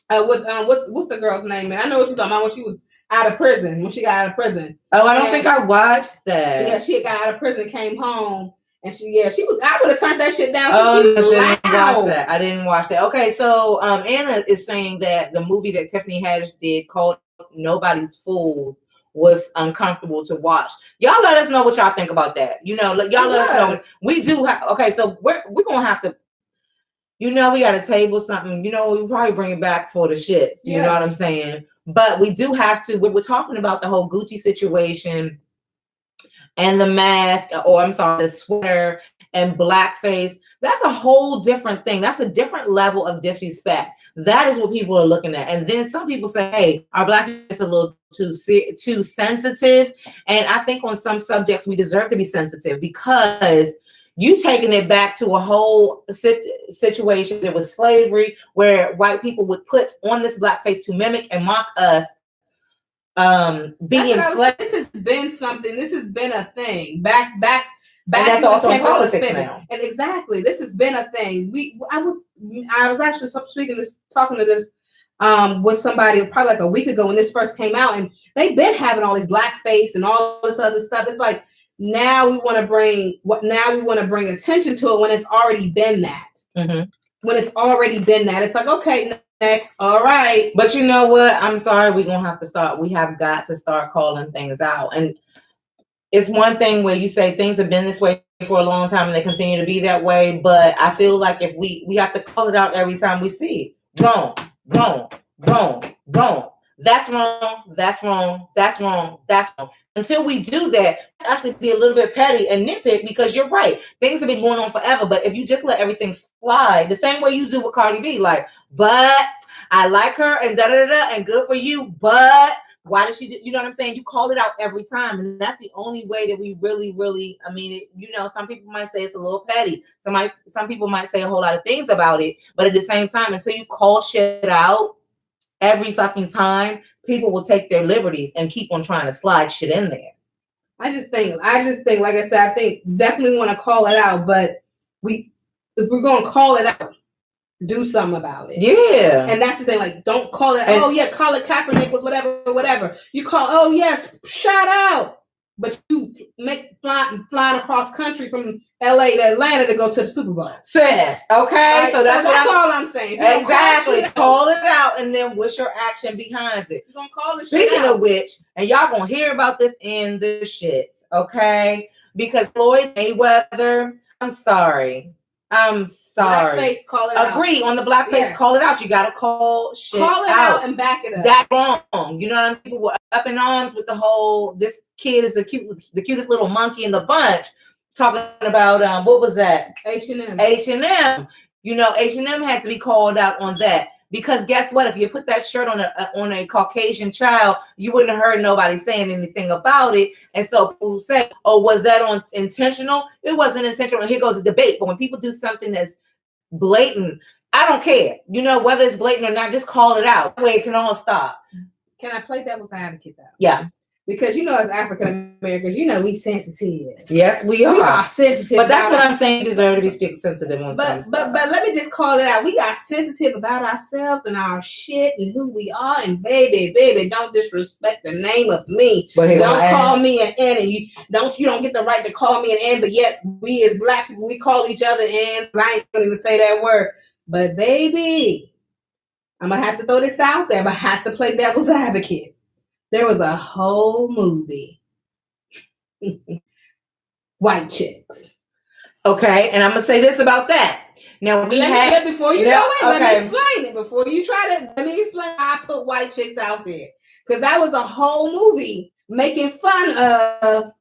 With what's the girl's name? Man, I know what you're talking about when she was out of prison. When she got out of prison. Oh, I don't think I watched that. Yeah, she got out of prison, came home, and she was. I would have turned that shit down. Oh, I didn't watch that. Okay, so Anna is saying that the movie that Tiffany Haddish did called Nobody's Fool was uncomfortable to watch. Y'all let us know what y'all think about that. Y'all let us know. We do have. Okay, so we're gonna have to. We got to table something. We probably bring it back for the shits. You know what I'm saying? But we do have to. We're talking about the whole Gucci situation and the mask, the sweater and blackface. That's a whole different thing. That's a different level of disrespect. That is what people are looking at. And then some people say, hey, our blackface is a little too sensitive. And I think on some subjects, we deserve to be sensitive because you taking it back to a whole situation. There was slavery where white people would put on this blackface to mimic and mock us. Being enslaved. This has been something. This has been a thing. Back. And that's also in politics now. And exactly, this has been a thing. I was actually talking to this with somebody probably like a week ago when this first came out, and they've been having all this blackface and all this other stuff. It's like now we want to bring attention to it when it's already been that. Mm-hmm. When it's already been that, it's like, okay, next, all right. But you know what? I'm sorry, we have got to start calling things out. And it's one thing where you say things have been this way for a long time and they continue to be that way. But I feel like if we have to call it out every time we see it. Wrong. That's wrong. Until we do that, actually be a little bit petty and nitpick because you're right. Things have been going on forever. But if you just let everything slide, the same way you do with Cardi B, like, but I like her and and good for you, but why does she do? You know what I'm saying? You call it out every time, and that's the only way that we really. I mean, some people might say it's a little petty. Some people might say a whole lot of things about it, but at the same time, until you call shit out every fucking time, people will take their liberties and keep on trying to slide shit in there. I just think, like I said, I think definitely want to call it out, but if we're going to call it out, do something about it. Yeah. And that's the thing, like, don't call it, call it Kaepernick was whatever. You call, shout out. But you make flying across country from LA to Atlanta to go to the Super Bowl. Sis, okay? Right? So that's all I'm saying. Exactly. Call it out, and then what's your action behind it? You're going to call it Speaking of which, and y'all going to hear about this in the shit, okay? Because Floyd Mayweather, I'm sorry. Blackface, call it Agree on the blackface, yes. Call it out. You gotta call shit out and back it up. That's wrong. You know what I'm saying? People were up in arms with the whole this kid is the cutest little monkey in the bunch. Talking about what was that? H&M. H&M. H&M had to be called out on that. Because guess what? If you put that shirt on a Caucasian child, you wouldn't have heard nobody saying anything about it. And so people say, "Oh, was that intentional?" It wasn't intentional. Here goes the debate. But when people do something that's blatant, I don't care. Whether it's blatant or not, just call it out. That way it can all stop. Can I play devil's advocate though? Yeah. Because as African Americans, we sensitive. Yes, we are. We are sensitive. But that's what I'm saying. You deserve to be speaking sensitive on but let me just call it out. We got sensitive about ourselves and our shit and who we are. And baby, don't disrespect the name of me. Don't call me an N, and you don't get the right to call me an N. But yet we as Black people, we call each other N. I ain't going to say that word. But baby, I'm gonna have to throw this out there. But I have to play devil's advocate. There was a whole movie, White Chicks. Okay, and I'm gonna say this about that. Now before you go in, let me explain it. Before you try to let me explain how I put White Chicks out there, because that was a whole movie making fun of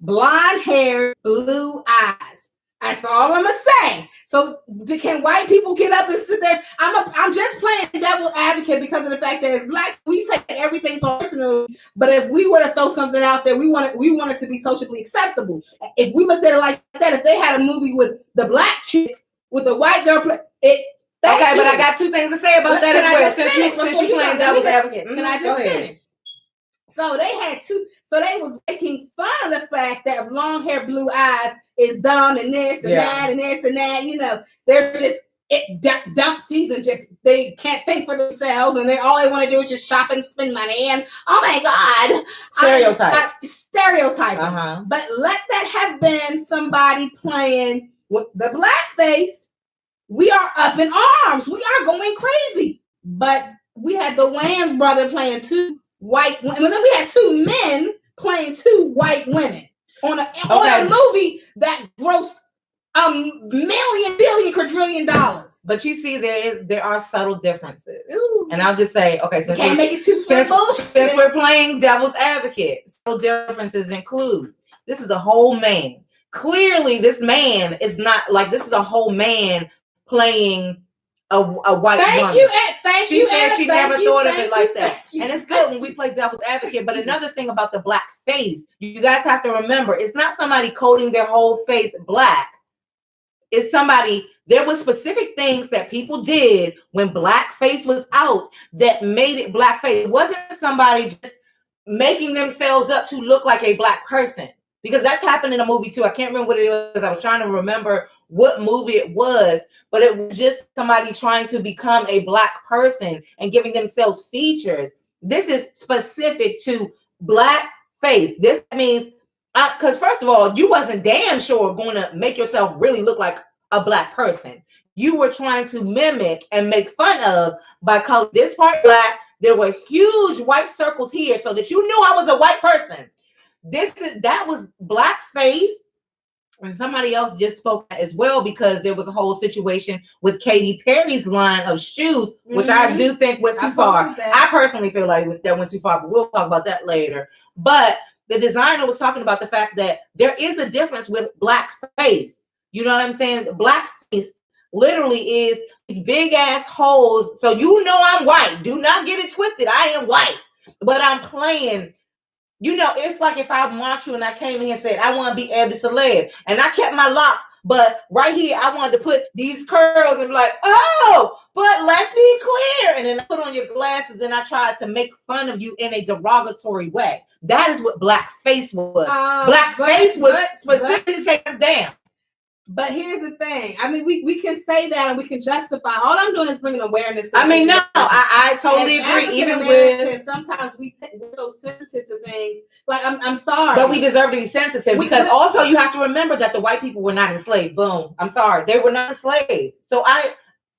blonde hair, blue eyes. That's all I'm gonna say. So can white people get up and sit there? I'm just playing devil's advocate because of the fact that as Black, we take everything so personally. But if we were to throw something out there, we want it to be socially acceptable. If we looked at it like that, if they had a movie with the Black chicks with the white girl, Okay, but I got two things to say about that as well. Since you playing devil's advocate. Can I just finish? So they had two. So they was making fun of the fact that long hair, blue eyes is dumb and this and that and this and that. You know, they're just dump season. Just they can't think for themselves, and all they want to do is just shop and spend money. And oh my God, stereotyping. But let that have been somebody playing with the blackface. We are up in arms. We are going crazy. But we had the Wayans brother playing two white women. And then we had two men playing two white women on a movie that grossed $1,000,000,000,000,000,000,000,000 $1,000,000,000,000. But you see, there are subtle differences. Ooh. And I'll just say, okay, since we're playing devil's advocate, subtle differences include this is a whole man. Clearly, this man is not like this is a whole man playing a white woman. She said she never thought of it like that. And it's good when we play devil's advocate. But another thing about the black face, you guys have to remember, it's not somebody coating their whole face black. It's somebody, there was specific things that people did when blackface was out that made it blackface. It wasn't somebody just making themselves up to look like a black person. Because that's happened in a movie too. I can't remember what it was. I was trying to remember what movie it was, but it was just somebody trying to become a black person and giving themselves features. This is specific to black face. This means, because first of all, you wasn't damn sure going to make yourself really look like a black person. You were trying to mimic and make fun of by calling this part black. There were huge white circles here so that you knew I was a white person. That was blackface. And somebody else just spoke as well because there was a whole situation with Katy Perry's line of shoes, which I do think went too far. I personally feel like that went too far, but we'll talk about that later. But the designer was talking about the fact that there is a difference with blackface. You know what I'm saying? Blackface literally is these big ass holes. So you know I'm white. Do not get it twisted. I am white, but I'm playing. You know, it's like if I want you and I came in here and said, I want to be Eb Deceleb, and I kept my locks, but right here, I wanted to put these curls and be like, oh, but let's be clear. And then I put on your glasses and I tried to make fun of you in a derogatory way. That is what blackface was. Blackface was specifically to take us down. But here's the thing. I mean, we can say that and we can justify. All I'm doing is bringing awareness. I mean, no, I totally agree. Even with sometimes we're so sensitive to things. Like I'm sorry, but we deserve to be sensitive because also you have to remember that the white people were not enslaved. Boom. I'm sorry, they were not enslaved. So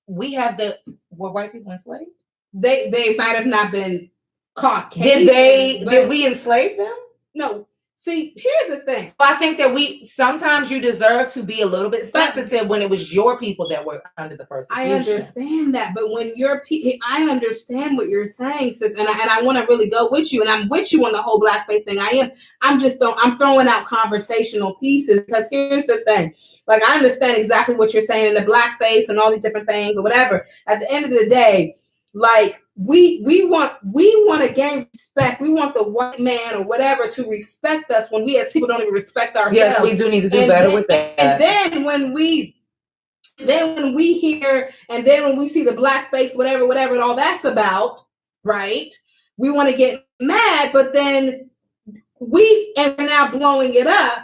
were white people enslaved? They might have not been caught. Did we enslave them? No. See, here's the thing. I think that sometimes you deserve to be a little bit sensitive when it was your people that were under the persecution. I understand that, but when I understand what you're saying, sis, and I want to really go with you, and I'm with you on the whole blackface thing. I'm throwing out conversational pieces because here's the thing. Like, I understand exactly what you're saying in the blackface and all these different things or whatever. At the end of the day, like we want to gain respect. We want the white man or whatever to respect us when we as people don't even respect ourselves. Yes, we do need to do better with that. And then when we hear and then when we see the blackface, whatever, and all that's about, right? We want to get mad, but then we are now blowing it up,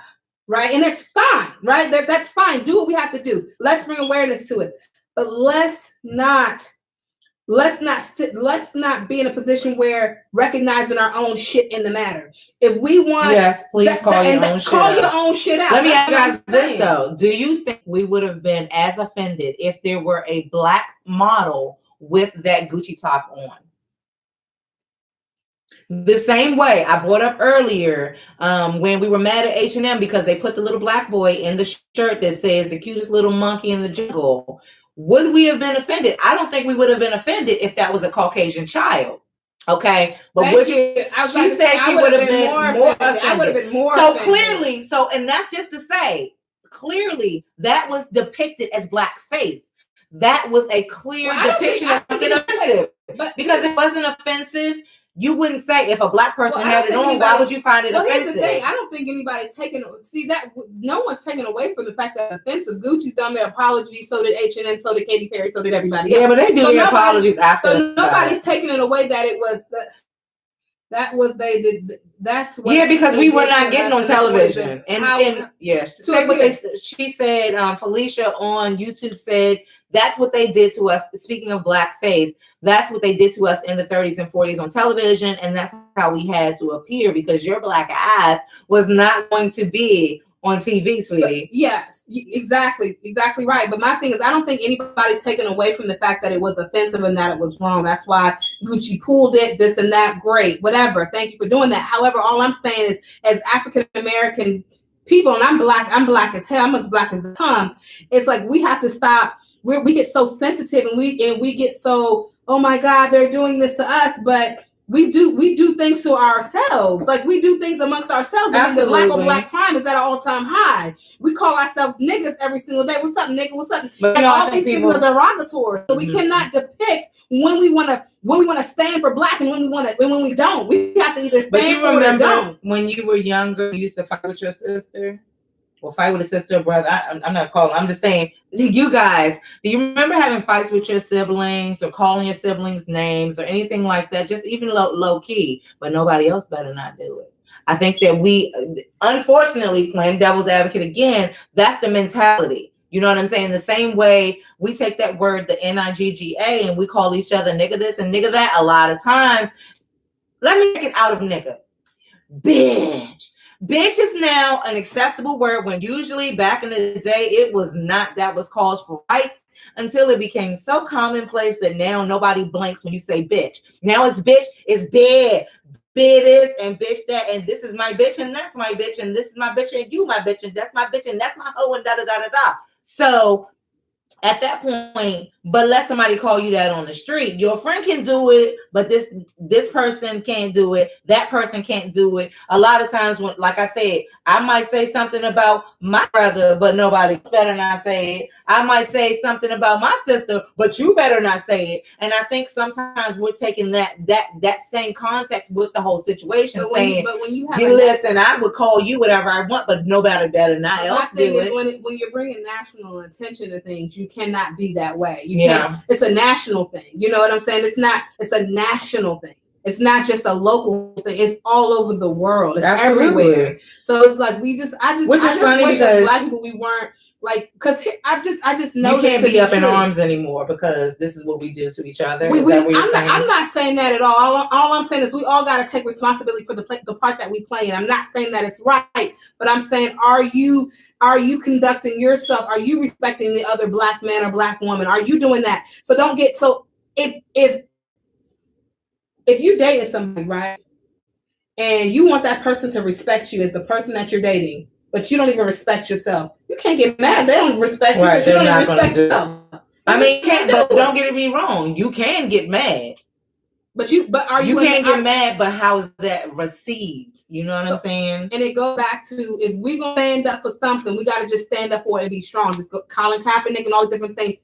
right? And it's fine, right? That's fine. Do what we have to do. Let's bring awareness to it, but let's not be in a position where recognizing our own shit in the matter. If we want, yes, please call your own shit out. Let me ask you guys this though: do you think we would have been as offended if there were a black model with that Gucci top on? The same way I brought up earlier when we were mad at H&M because they put the little black boy in the shirt that says the cutest little monkey in the jungle. Would we have been offended? I don't think we would have been offended if that was a Caucasian child. Okay, but she said she would have been more offended. I would have been more. So clearly, and that's just to say, clearly that was depicted as blackface. That was a clear depiction of something offensive. But because it wasn't offensive, You wouldn't say if a black person had it on, why would you find it offensive? Here's the thing. I don't think anybody's taking, see that, no one's taking away from the fact that offensive. Gucci's done their apology, so did H&M, so did Katy Perry, so did everybody else. Yeah, but they do their apologies after. So nobody's taking it away that it was, that was, they did, that's what. Yeah, because we were not getting on television. And yes, say what she said, Felicia on YouTube said, that's what they did to us. Speaking of blackface, that's what they did to us in the 30s and 40s on television. And that's how we had to appear, because your black ass was not going to be on TV, sweetie. So, yes, exactly right. But my thing is, I don't think anybody's taken away from the fact that it was offensive and that it was wrong. That's why Gucci pulled it, this and that. Great, whatever. Thank you for doing that. However, all I'm saying is, as African American people, and I'm black as hell, I'm as black as they come. It's like we have to stop. We get so sensitive, and we get so, oh my God, they're doing this to us, but we do things to ourselves. Like, we do things amongst ourselves. I mean, the black on black crime is at an all-time high. We call ourselves niggas every single day. What's up, nigga? What's up? But all these things are derogatory. So we cannot depict when we want to stand for black and when we don't. We have to either stand for it or don't. When you were younger, you used to fight with your sister? Or fight with a sister or brother? I'm not calling. I'm just saying, you guys, do you remember having fights with your siblings or calling your siblings names or anything like that? Just even low key, but nobody else better not do it. I think that we, unfortunately, playing devil's advocate again, that's the mentality. You know what I'm saying? The same way we take that word, the N-I-G-G-A, and we call each other nigga this and nigga that. A lot of times, let me take it out of nigga. Bitch. Bitch is now an acceptable word, when usually back in the day it was not. That was cause for rights, until it became so commonplace that now nobody blinks when you say bitch. Now it's bitch, it's bad. Bitch this and bitch that, and this is my bitch and that's my bitch and this is my bitch and you my bitch and that's my bitch and that's my hoe and da da da da da. So at that point, but let somebody call you that on the street. Your friend can do it, but this person can't do it. That person can't do it. A lot of times, when, like I said, I might say something about my brother, but nobody better not say it. I might say something about my sister, but you better not say it. And I think sometimes we're taking that same context with the whole situation, but when you listen, I would call you whatever I want, but nobody better not else do it. When you're bringing national attention to things, you cannot be that way. It's a national thing. You know what I'm saying? It's a national thing. It's not just a local thing. It's all over the world. It's everywhere. So it's like which is funny because black people, we weren't like, because I just know you can't be up in arms anymore because this is what we do to each other. I'm not saying that at all. All I'm saying is we all got to take responsibility for the part that we play. And I'm not saying that it's right, but I'm saying, are you conducting yourself? Are you respecting the other black man or black woman? Are you doing that? So don't get so if you dating somebody, right, and you want that person to respect you as the person that you're dating, but you don't even respect yourself, you can't get mad. They don't respect you because you don't even respect yourself. I mean, but don't get me wrong. You can get mad. But you can't get mad, but how is that received? You know what I'm saying? And it goes back to, if we're going to stand up for something, we got to just stand up for it and be strong. Just go, Colin Kaepernick and all these different things.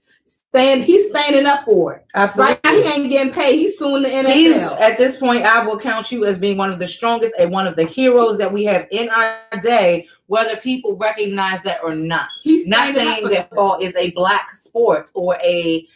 He's standing up for it. Absolutely. Right now, he ain't getting paid. He's suing the NFL. At this point, I will count you as being one of the strongest and one of the heroes that we have in our day, whether people recognize that or not. He's not saying that football is a black sport or a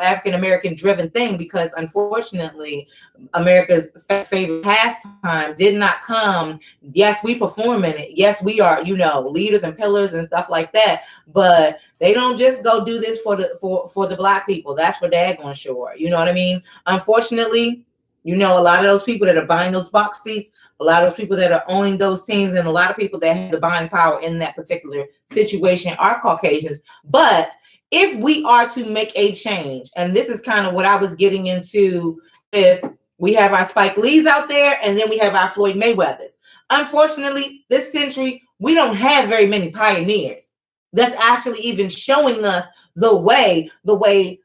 African American driven thing, because unfortunately America's favorite pastime did not come. Yes, we perform in it. Yes, we are, leaders and pillars and stuff like that. But they don't just go do this for the black people. That's for daggone sure. You know what I mean? Unfortunately, a lot of those people that are buying those box seats, a lot of those people that are owning those teams, and a lot of people that have the buying power in that particular situation are Caucasians. But if we are to make a change, and this is kind of what I was getting into, if we have our Spike Lees out there and then we have our Floyd Mayweathers. Unfortunately, this century, we don't have very many pioneers that's actually even showing us the way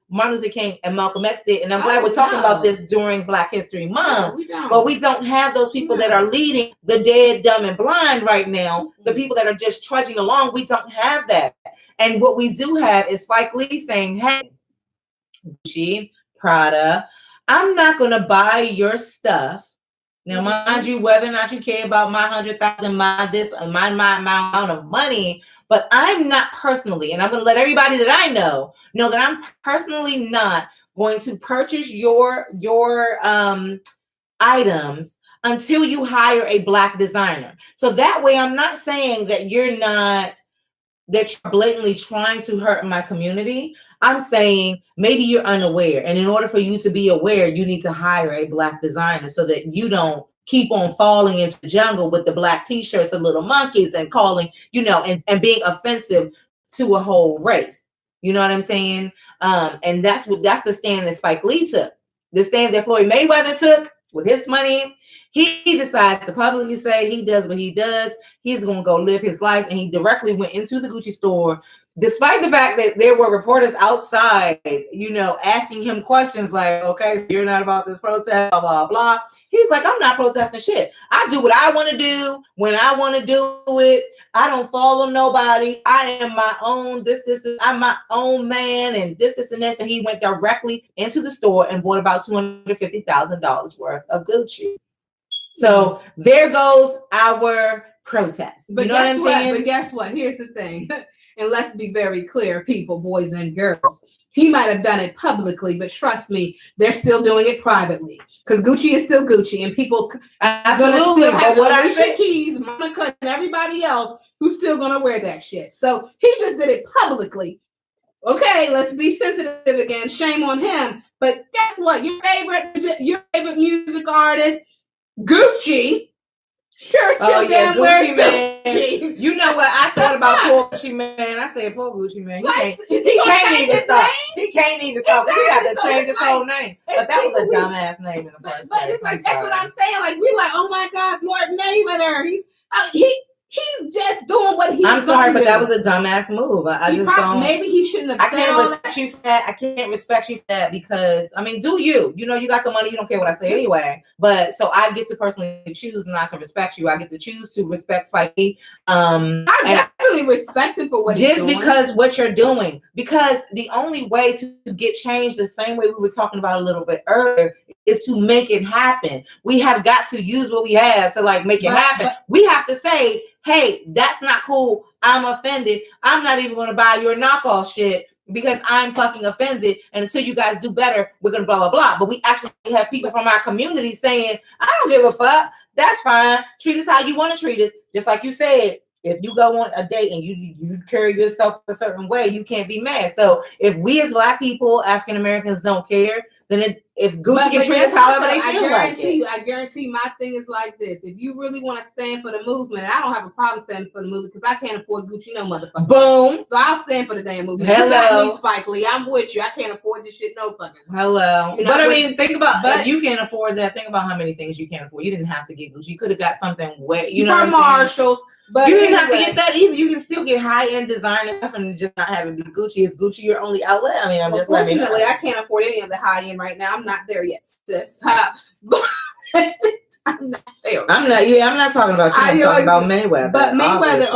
Martin Luther King and Malcolm X did. And I'm glad we're talking about this during Black History Month. But we don't have those people that are leading the dead, dumb, and blind right now. The people that are just trudging along, we don't have that. And what we do have is Spike Lee saying, hey, Gucci, Prada, I'm not going to buy your stuff Now, mind you, whether or not you care about my 100,000, my this, my amount of money, but I'm not personally, and I'm going to let everybody that I know that I'm personally not going to purchase your items until you hire a Black designer. So that way, I'm not saying that you're blatantly trying to hurt my community. I'm saying maybe you're unaware. And in order for you to be aware, you need to hire a Black designer so that you don't keep on falling into the jungle with the Black t-shirts and little monkeys and calling, and being offensive to a whole race. You know what I'm saying? And that's the stand that Spike Lee took. The stand that Floyd Mayweather took with his money. He decides to publicly say he does what he does. He's going to go live his life. And he directly went into the Gucci store, despite the fact that there were reporters outside, asking him questions like, okay, you're not about this protest, blah, blah, blah. He's like, I'm not protesting shit. I do what I want to do when I want to do it. I don't follow nobody. I am my own, I'm my own man, and this, and this. And he went directly into the store and bought about $250,000 worth of Gucci. So there goes our protest. But you know what I'm saying? But guess what? Here's the thing. And let's be very clear, people, boys and girls. He might have done it publicly, but trust me, they're still doing it privately. Because Gucci is still Gucci, and people absolutely have Alicia Keys, Monica, and everybody else who's still gonna wear that shit. So he just did it publicly. Okay, let's be sensitive again. Shame on him. But guess what? Your favorite music artist, Gucci, sure still damn Gucci man. Gucci. You know what I thought about poor Gucci man? I said poor Gucci man. He can't even stop. He can't even stop. He got to change his whole name. But that was a dumbass name in the first place. But it's like that's what I'm saying. Like we like, oh my God, Lord Mayweather. He's just doing what he's. I'm sorry, but that was a dumbass move. I just don't. Maybe he shouldn't have. I can't respect you for that. I can't respect you for that because do you? You got the money. You don't care what I say anyway. But so I get to personally choose not to respect you. I get to choose to respect Spike Lee. I definitely respect him for what he's doing. Just because what you're doing. Because the only way to get change, the same way we were talking about a little bit earlier, is to make it happen. We have got to use what we have to make it happen. We have to say, hey, that's not cool. I'm offended. I'm not even going to buy your knockoff shit because I'm fucking offended. And until you guys do better, we're going to blah, blah, blah. But we actually have people from our community saying, I don't give a fuck. That's fine. Treat us how you want to treat us. Just like you said, if you go on a date and you carry yourself a certain way, you can't be mad. So if we as Black people, African Americans don't care, then if Gucci can treat us however they feel like it. I guarantee you, my thing is like this. If you really want to stand for the movement, I don't have a problem standing for the movement because I can't afford Gucci no motherfucker. Boom. So I'll stand for the damn movement. Hello. Spike Lee, I'm with you. I can't afford this shit no fucking. Hello. But think about, if you can't afford that, think about how many things you can't afford. You didn't have to get Gucci. You could have got something way, from Marshalls. But you didn't have to get that either. You can still get high-end designer stuff and just not have it be Gucci. Is Gucci your only outlet? I'm just letting you know. I can't afford any of the high-end right now. I'm not there yet, sis. I'm not there. I'm not talking about you. I'm talking about Mayweather. But Mayweather,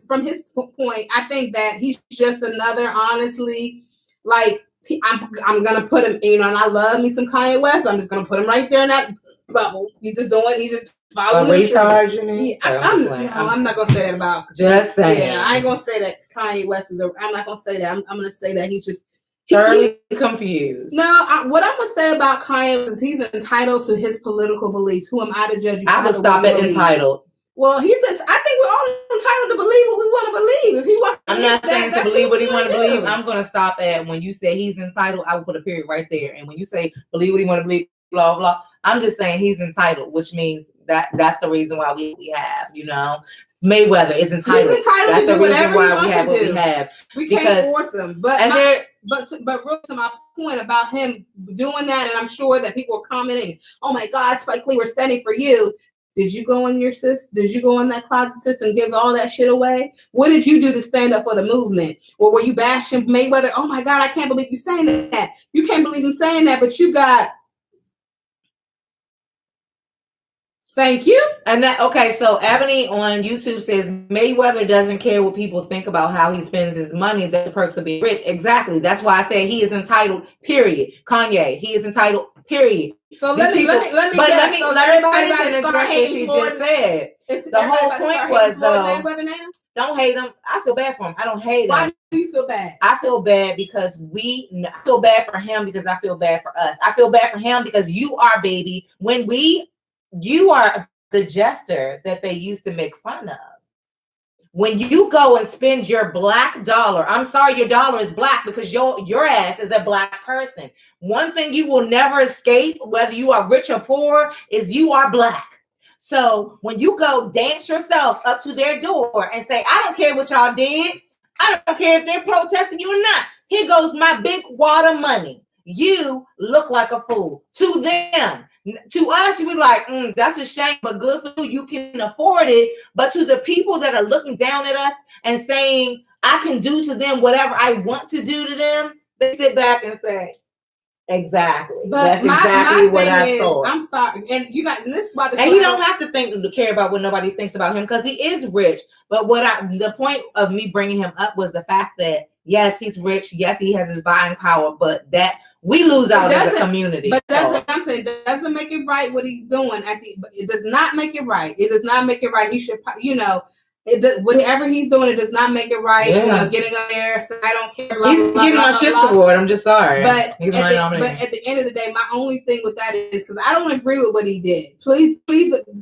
from his point, I think that he's just another, honestly, I'm gonna put him, and I love me some Kanye West, so I'm just gonna put him right there in that bubble. He's just following retard, you mean? I'm not gonna say that about. Just saying. Yeah, I ain't gonna say that Kanye West is. I'm not gonna say that. I'm gonna say that he's just thoroughly confused. No, what I'm gonna say about Kanye is he's entitled to his political beliefs. Who am I to judge? I would stop at entitled. Well, I think we're all entitled to believe what we want to believe. If he wants, I'm not saying to believe what he want to believe. I'm gonna stop at when you say he's entitled. I would put a period right there. And when you say believe what he want to believe, blah blah. I'm just saying he's entitled, which means that's the reason why we have, Mayweather is entitled. That's the reason why we have what we have. We can't force him. But real to my point about him doing that, and I'm sure that people are commenting, "Oh my God, Spike Lee, we're standing for you." Did you go in that closet, sis, and give all that shit away? What did you do to stand up for the movement? Or were you bashing Mayweather? Oh my God, I can't believe you saying that. You can't believe him saying that, but you got. Thank you. And so Ebony on YouTube says Mayweather doesn't care what people think about how he spends his money, the perks of being rich. Exactly. That's why I say he is entitled, period. Kanye, he is entitled, Period. So let me let me finish and address what she just said. The whole point was though, don't hate him. I feel bad for him. I don't hate him. Why do you feel bad? I feel bad because I feel bad for him because I feel bad for us. I feel bad for him because you are, baby, you are the jester that they used to make fun of. When you go and spend your black dollar, I'm sorry, your dollar is black because your ass is a black person. One thing you will never escape, whether you are rich or poor, is you are black. So when you go dance yourself up to their door and say, I don't care what y'all did. I don't care if they're protesting you or not. Here goes my big wad of money. You look like a fool to them. To us, you be like, that's a shame, but good for you. You can afford it. But to the people that are looking down at us and saying, I can do to them whatever I want to do to them, they sit back and say, exactly. But that's exactly what I thought. I'm sorry. And you guys, and this is why he don't have to care about what nobody thinks about him because he is rich. But the point of me bringing him up was the fact that, yes, he's rich. Yes, he has his buying power, but that we lose out as a community. But that's what I'm saying. It doesn't make it right what he's doing. It does not make it right. It does not make it right. He should, whatever he's doing, it does not make it right. Yeah. Getting up there, so I don't care. He's getting my Ships Award. I'm just sorry. But at the end of the day, my only thing with that is because I don't agree with what he did. Please,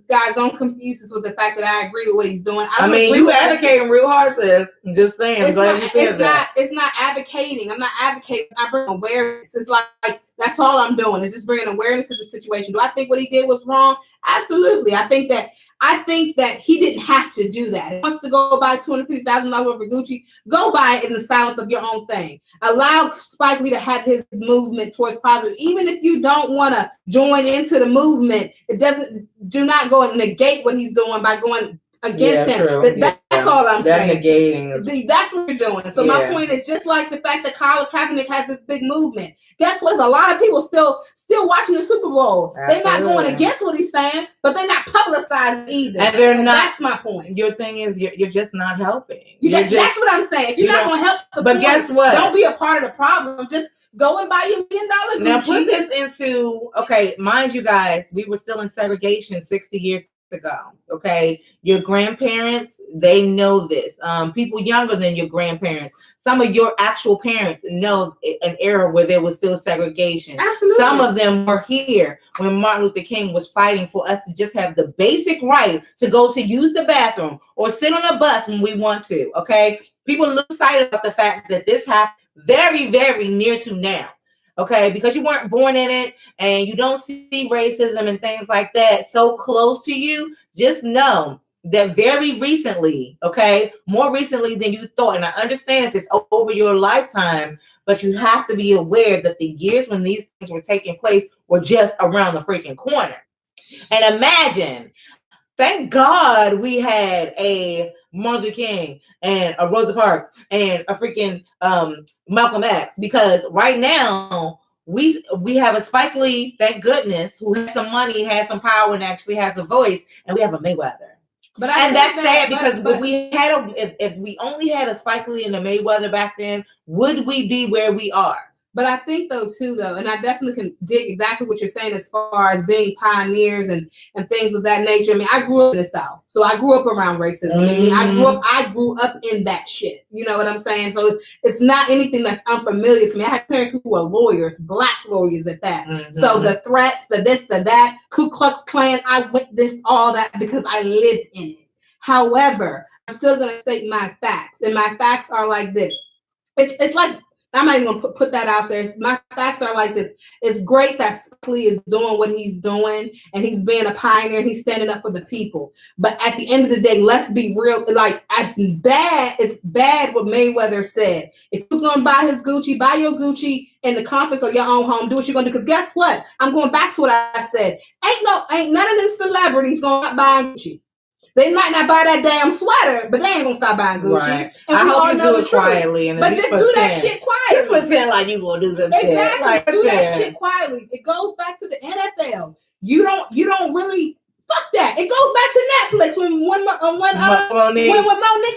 guys, don't confuse this with the fact that I agree with what he's doing. You advocating real hard, sis. I'm just saying. It's not advocating. I'm not advocating. I bring awareness. It's like that's all I'm doing. Is just bringing awareness to the situation. Do I think what he did was wrong? Absolutely. I think that he didn't have to do that. If he wants to go buy $250,000 worth of Gucci, go buy it in the silence of your own thing. Allow Spike Lee to have his movement towards positive. Even if you don't want to join into the movement, do not go and negate what he's doing by going against him. True. That's all I'm saying. Negating. That's what you're doing. So my point is just like the fact that Colin Kaepernick has this big movement. Guess what? There's a lot of people still watching the Super Bowl. Absolutely. They're not going against what he's saying, but they're not publicized either. And they're not. That's my point. Your thing is you're just not helping. That's what I'm saying. If you're not going to help the point, guess what? Don't be a part of the problem. Just go and buy your $1 million Gucci. Now put this into, mind you guys, we were still in segregation 60 years ago. Okay, your grandparents, they know this. People younger than your grandparents, some of your actual parents know an era where there was still segregation. Absolutely. Some of them were here when Martin Luther King was fighting for us to just have the basic right to go to use the bathroom or sit on a bus when we want to. Okay, people lose sight of the fact that this happened very, very near to now. Okay, because you weren't born in it and you don't see racism and things like that so close to you, just know that very recently, more recently than you thought, and I understand if it's over your lifetime, but you have to be aware that the years when these things were taking place were just around the freaking corner. And imagine, thank God we had a Martin Luther King and a Rosa Parks and a freaking Malcolm X, because right now we have a Spike Lee, thank goodness, who has some money, has some power, and actually has a voice, and we have a Mayweather. And that's sad because if we only had a Spike Lee and a Mayweather back then, would we be where we are? But I think and I definitely can dig exactly what you're saying as far as being pioneers and things of that nature. I mean, I grew up in the South, so I grew up around racism. Mm-hmm. I grew up in that shit. You know what I'm saying? So it's not anything that's unfamiliar to me. I had parents who were lawyers, black lawyers at that. Mm-hmm. So the threats, the this, the that, Ku Klux Klan, I witnessed all that because I lived in it. However, I'm still going to state my facts, and my facts are like this. It's like, I'm not even gonna put that out there. My facts are like this. It's great that Spike Lee is doing what he's doing and he's being a pioneer and he's standing up for the people. But at the end of the day, let's be real. Like, it's bad what Mayweather said. If you're gonna buy his Gucci, buy your Gucci in the comforts of your own home. Do what you're gonna do. Because guess what? I'm going back to what I said. Ain't none of them celebrities gonna buy Gucci. They might not buy that damn sweater, but they ain't gonna stop buying Gucci. Right. And I hope you do it quietly. But just do that shit quietly. Just pretend like you gonna do some shit. Exactly. Do that shit quietly. It goes back to the NFL. You don't really fuck that. It goes back to Netflix when Monique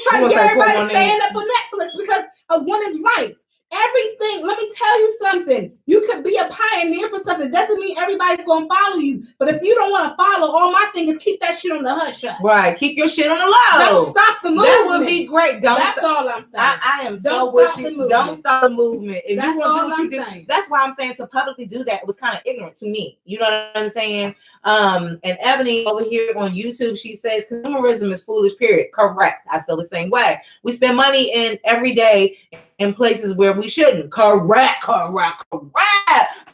tried to get everybody to stand up for Netflix because of women's rights. Everything thing, let me tell you something. You could be a pioneer for something. Doesn't mean everybody's gonna follow you. But if you don't want to follow, all my thing is keep that shit on the hush hush. Right. Keep your shit on the low. Don't stop the movement. That would be great. That's all I'm saying. I am so with you. Don't stop the movement. If that's you want to do what you saying. do, that's why I'm saying to publicly do that was kind of ignorant to me. You know what I'm saying? And Ebony over here on YouTube, she says consumerism is foolish, period. Correct. I feel the same way. We spend money in every day in places where we shouldn't. Correct.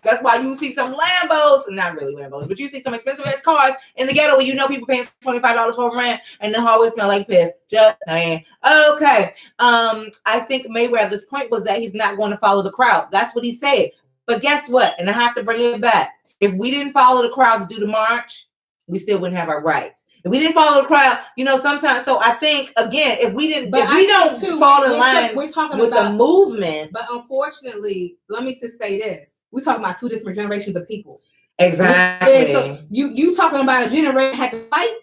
That's why you see some Lambos, not really Lambos, but you see some expensive ass cars in the ghetto where you know people paying $25 for rent and the hallway smell like piss. Just saying. Okay. I think Mayweather's point was that he's not going to follow the crowd. That's what he said. But guess what? And I have to bring it back. If we didn't follow the crowd to do the march, we still wouldn't have our rights. If we didn't follow the crowd, sometimes. So I think again, if we don't fall in line we're talking with about the movement. But unfortunately, let me just say this: we're talking about two different generations of people. Exactly. And so you talking about a generation had to fight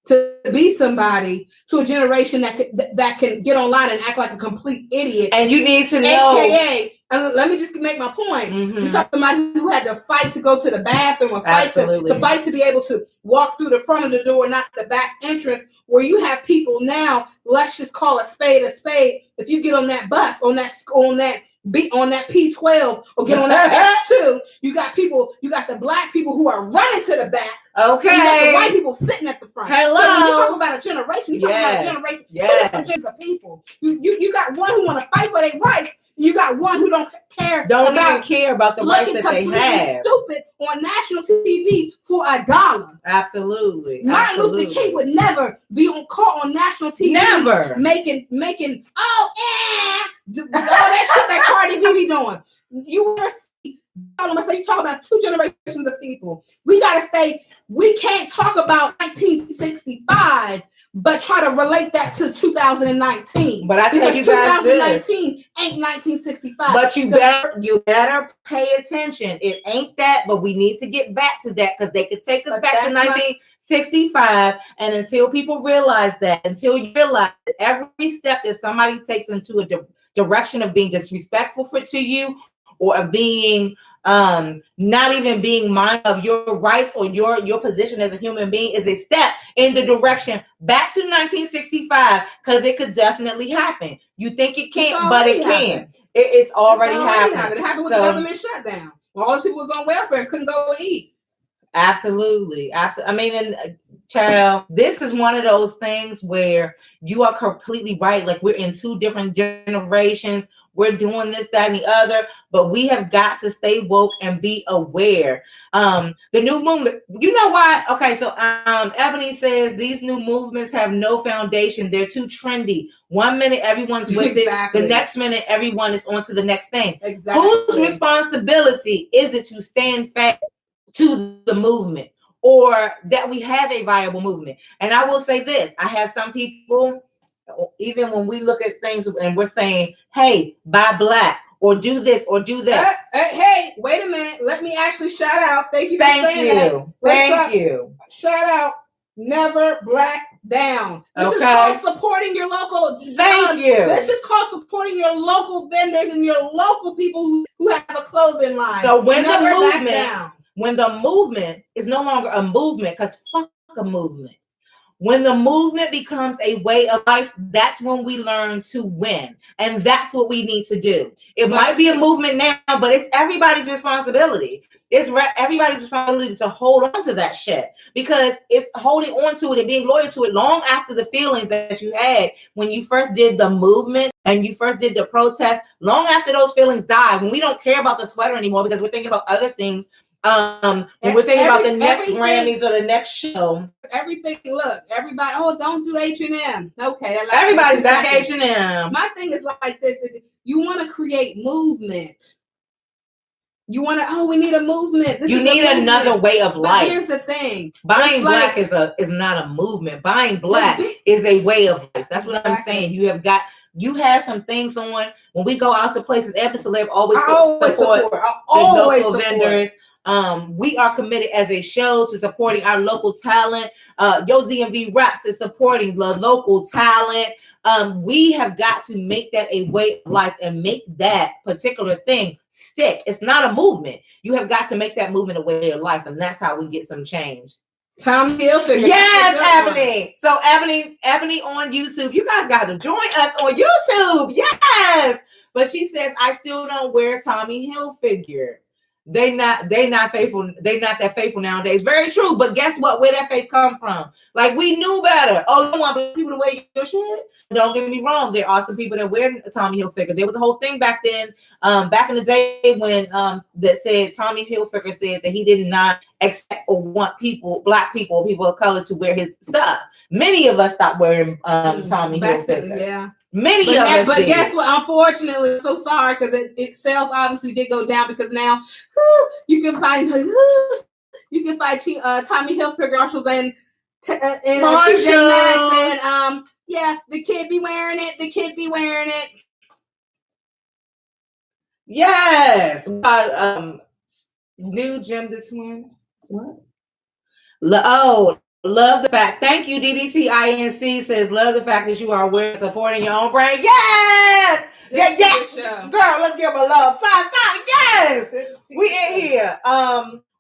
to be somebody, to a generation that can get online and act like a complete idiot. And you need to know. AKA, and let me just make my point. Mm-hmm. You're talking about who had to fight to go to the bathroom, or fight to be able to walk through the front of the door, not the back entrance, where you have people now, let's just call a spade a spade. If you get on that bus, on that P12 or get on that X2, you got the black people who are running to the back. Okay. You got the white people sitting at the front. Hello. So when you talk about a generation, you talk about a generation, two different generations of people. You got one who want to fight for their rights. You got one who don't even care about the rights that they have. Stupid on national TV for $1. Absolutely. Martin Luther King would never be caught on national TV. Never making all that shit that Cardi B be doing. You talk about two generations of people. We can't talk about 1965. But try to relate that to 2019. But I think you guys 2019 ain't 1965. But you better pay attention. It ain't that, but we need to get back to that because they could take us back to 1965. And until people realize that, until you realize that every step that somebody takes into a direction of being disrespectful to you or of being not even being mindful of your rights or your position as a human being is a step in the direction back to 1965, because it could definitely happen. You think it can't, but it can. It's already happened. It happened with the government shutdown. All the people was on welfare and couldn't go and eat. Absolutely. I mean, and child, this is one of those things where you are completely right. Like, we're in two different generations. We're doing this, that, and the other, but we have got to stay woke and be aware. The new movement, you know why? Okay, so Ebony says these new movements have no foundation. They're too trendy. 1 minute everyone's with it, the next minute everyone is on to the next thing. Exactly. Whose responsibility is it to stand fast to the movement, or that we have a viable movement? And I will say this: I have some people, even when we look at things and we're saying, hey, buy black or do this or do that. Hey, wait a minute. Let me actually shout out. Thank you for saying that. Thank you. Shout out. Never black down. This is called supporting your local. Thank you. This is called supporting your local vendors and your local people who have a clothing line. So when the movement is no longer a movement, because fuck a movement. When the movement becomes a way of life, that's when we learn to win. And that's what we need to do. It might be a movement now, but it's everybody's responsibility. It's everybody's responsibility to hold on to that shit, because it's holding on to it and being loyal to it long after the feelings that you had when you first did the movement and you first did the protest. Long after those feelings die, when we don't care about the sweater anymore because we're thinking about other things. And we're thinking about the next Grammys or the next show. Everything, look, everybody, don't do H&M. Okay. Everybody's back H&M. My thing is like this. You want to create movement. You want to, we need a movement. You need another way of life. But here's the thing. Buying black is not a movement. Buying black is a way of life. That's what I'm saying. You have some things on when we go out to places. Eb Deceleb always support the local vendors. We are committed as a show to supporting our local talent. Yo DMV Raps is supporting the local talent. We have got to make that a way of life and make that particular thing stick. It's not a movement. You have got to make that movement a way of life, and that's how we get some change. Tommy Hilfiger. Yes, Ebony. So Ebony on YouTube. You guys got to join us on YouTube. Yes. But she says, I still don't wear Tommy Hilfiger. They not faithful. They not that faithful nowadays. Very true. But guess what? Where that faith come from? Like, we knew better. Oh, you don't want people to wear your shit? Don't get me wrong. There are some people that wear Tommy Hilfiger. There was a whole thing back then, back in the day when that said Tommy Hilfiger said that he did not expect or want black people, people of color to wear his stuff. Many of us stopped wearing Tommy Hilfiger. Yeah. Many of us. But guess what? Unfortunately, so sorry, because it sales obviously did go down, because now you can find Tommy Hilfiger commercials and yeah, the kid be wearing it. The kid be wearing it. Yes. New GemDTwin. What? Love the fact. Thank you, DDTINC says, love the fact that you are aware, supporting your own brand. Yes. Yes. Girl, let's give them a love. Yes. We in here.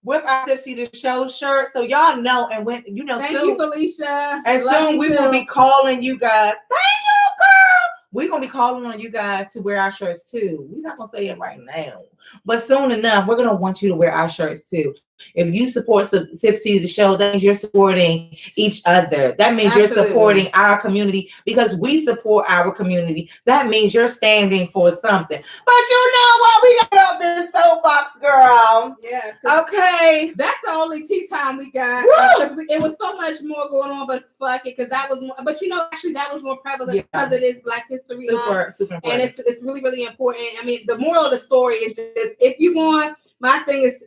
With our SipsTea the Show shirt. So y'all know, and when you know, thank you, Felicia. And soon we will be calling you guys. Thank you, girl. We're gonna be calling on you guys to wear our shirts too. We're not gonna say it right now, but soon enough, we're gonna want you to wear our shirts too. If you support SipsTea the Show, that means you're supporting each other. That means you're supporting our community, because we support our community. That means you're standing for something. But you know what? We got off this soapbox, girl. Yes. Okay. That's the only tea time we got. It was so much more going on, but fuck it, because that was more. But you know, actually, that was more prevalent because it is Black History Month. Super important. And it's really, really important. I mean, the moral of the story is just, if you want. My thing is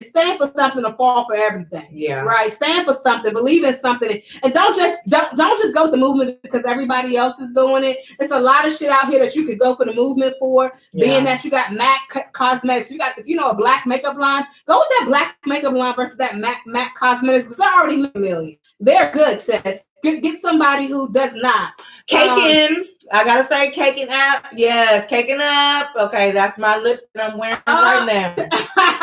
stand for something or fall for everything. Yeah. Right. Stand for something, believe in something, and don't just go with the movement because everybody else is doing it. There's a lot of shit out here that you could go for the movement for. Yeah. Being that you got MAC Cosmetics, you got, if you know, a black makeup line, go with that black makeup line versus that MAC Cosmetics, because they're already $1 million. They're good, sis. Get somebody who does not. Caking. I gotta say, Caking Up. Yes, Caking Up. Okay, that's my lips that I'm wearing right now.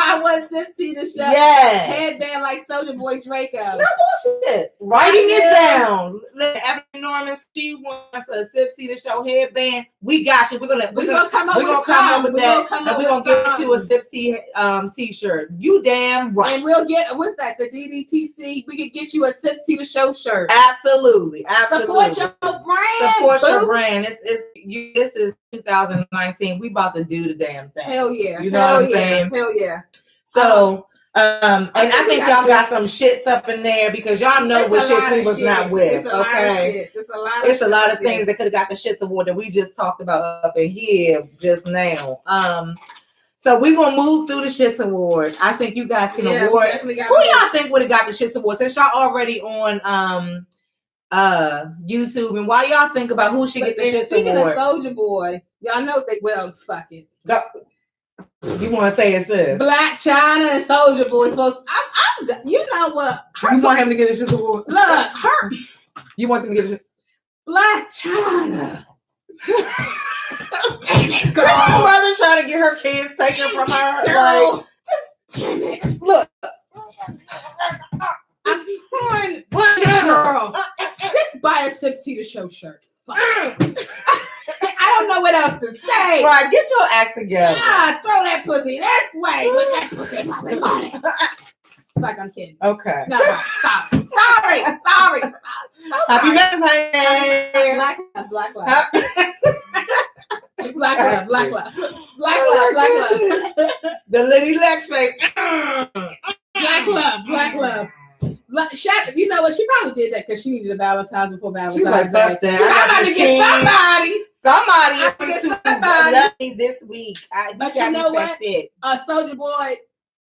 I want SipsTea to show. Yes. Headband like Soulja Boy Draco. No bullshit. Writing it down. Look, Ebony Norman, she wants a SipsTea to Show headband. We got you. We're gonna come up with that. And we're gonna get you a SipsTea t-shirt. You damn right. And we'll get, what's that? The DDTC. We can get you a SipsTea to Show shirt. Absolutely. Support your brand. Support your brand. This is 2019. We about to do the damn thing. Hell yeah. You know what I'm saying? Hell yeah. So, and I think y'all got some shits up in there, because y'all know what shits we was not with. Okay. It's a lot of things that could have got the shits award that we just talked about up in here just now. So we're gonna move through the shits award. I think you guys can award. Who y'all think would have got the shits award, since y'all already on YouTube, and why y'all think about who should get the shits speaking award? Speaking of Soulja Boy, y'all know fuck it. You want to say it, sis? Black China and Soulja Boy supposed. You know what? You want him to get the shits award? Look, her. You want them to get the shits? Black China. Damn it, girl. Her mother trying to get her kids taken from her. Girl, like, just damn it. Look. I'm trying, girl. Just buy a SipsTea to Show shirt. I don't know what else to say. Right, get your act together. Throw that pussy this way with that pussy popping money. It's like I'm kidding. Okay. No, stop. Sorry. Happy Valentine's Day. Black love. Black love. The Liddy Lex face. Black love. You know what? She probably did that because she needed a Valentine's before Valentine's Day. She's like, fuck that. I'm about to get somebody love me this week. But you know what? Soulja Boy,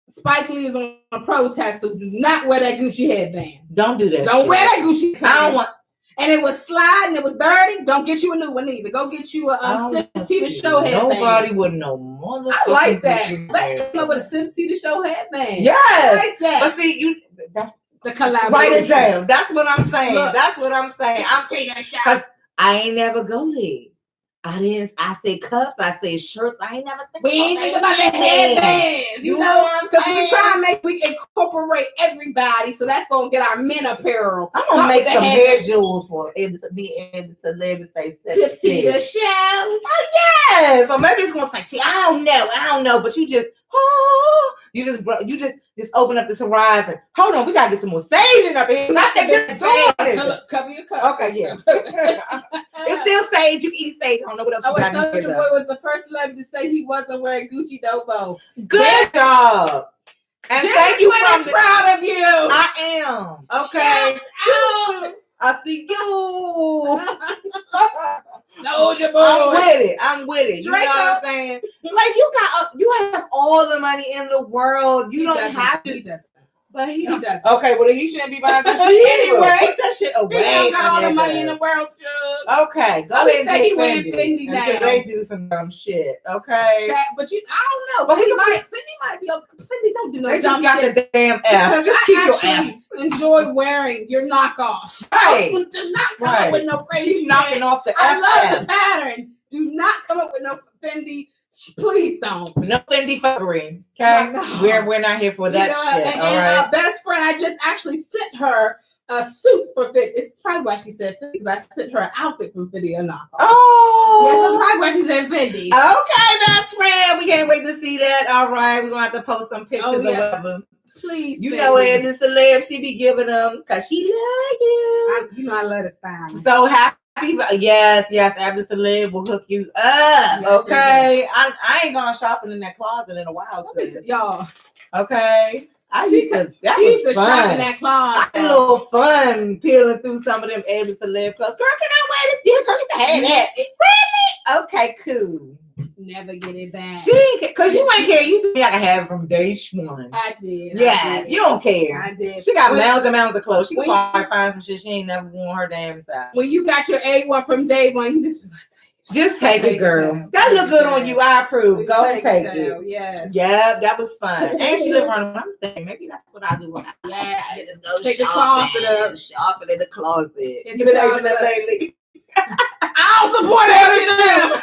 Spike Lee is on a protest, so do not wear that Gucci headband. Don't do that. Don't wear that Gucci headband. I don't want. and it was sliding, it was dirty, don't get you a new one either. Go get you a SipsTea the show headband. Nobody would know motherfucking. I like that. Let's come up with a SipsTea the show headband. Yes. I like that. But see, that's the collaboration. Write it down. That's what I'm saying. Look, that's what I'm saying. Because I ain't never go there. I say cups, I say shirts. I ain't never think we ain't think about the headbands. You know what I'm saying? We try to we incorporate everybody, so that's gonna get our men apparel. I'm gonna make some hair jewels for Eb Deceleb and say SipsTea the show. Oh yeah. So maybe it's gonna say, I don't know, but you just open up this horizon. Hold on, we gotta get some more sage up here. Not that good. Cover your cup. Okay, yeah. It's still sage. You can eat sage. I don't know what else you got. Soulja Boy was the first celebrity to say he wasn't wearing Gucci Dobo. Good job. And thank you. I'm proud of you. I am. Okay. I see you. Soulja Boy. I'm with it. You know what I'm saying? Like you have all the money in the world. You don't have to. He doesn't. But he does. Okay, well, he shouldn't be buying the shit anyway. Put that shit away. He don't got all the money in the world, Jug. Okay, go ahead and say he wearing Fendi now. Until they do some dumb shit, okay? But I don't know. But Fendi might be. Fendi don't do no dumb shit. They just got the damn F. Just keep your F. Enjoy wearing your knockoffs. Right. Do not come up with no crazy knocking off the F. I love the pattern. Do not come up with no Fendi. Please don't. No Fendi fuckery. Okay, we're not here for that shit. And right? Best friend, I just actually sent her a suit for Fendi. It's probably why she said Fendi, because I sent her an outfit from Fendi and knockoff. Oh, yes, that's probably why she said Fendi. Okay, best friend, we can't wait to see that. All right, we're gonna have to post some pictures of them. Please, you know Eb Deceleb, she be giving them because she love you. You know I love the style. So happy. Yes, Eb Deceleb will hook you up. Yes, okay, I ain't gone shopping in that closet in a while. Y'all, okay. She used to shop in that closet. I had a little fun peeling through some of them Eb Deceleb clothes. Girl, can I wear this? Yeah, girl, you can have that. Really? Okay, cool. Never get it back. She ain't cause you ain't care. You see me, I can have it from day one. I did. Yes, you don't care. I did. She got mounds and mounds of clothes. She can probably find some shit she ain't never worn her damn side. When you got your A1 from day one, you just take it, girl. That look good on you. I approve. Go and take it. Yeah. Yeah, that was fun. And she lived on one thing. Maybe that's what I do. Yeah. Take the closet up. Shopping in the closet. You been Asian lately? I'll support that.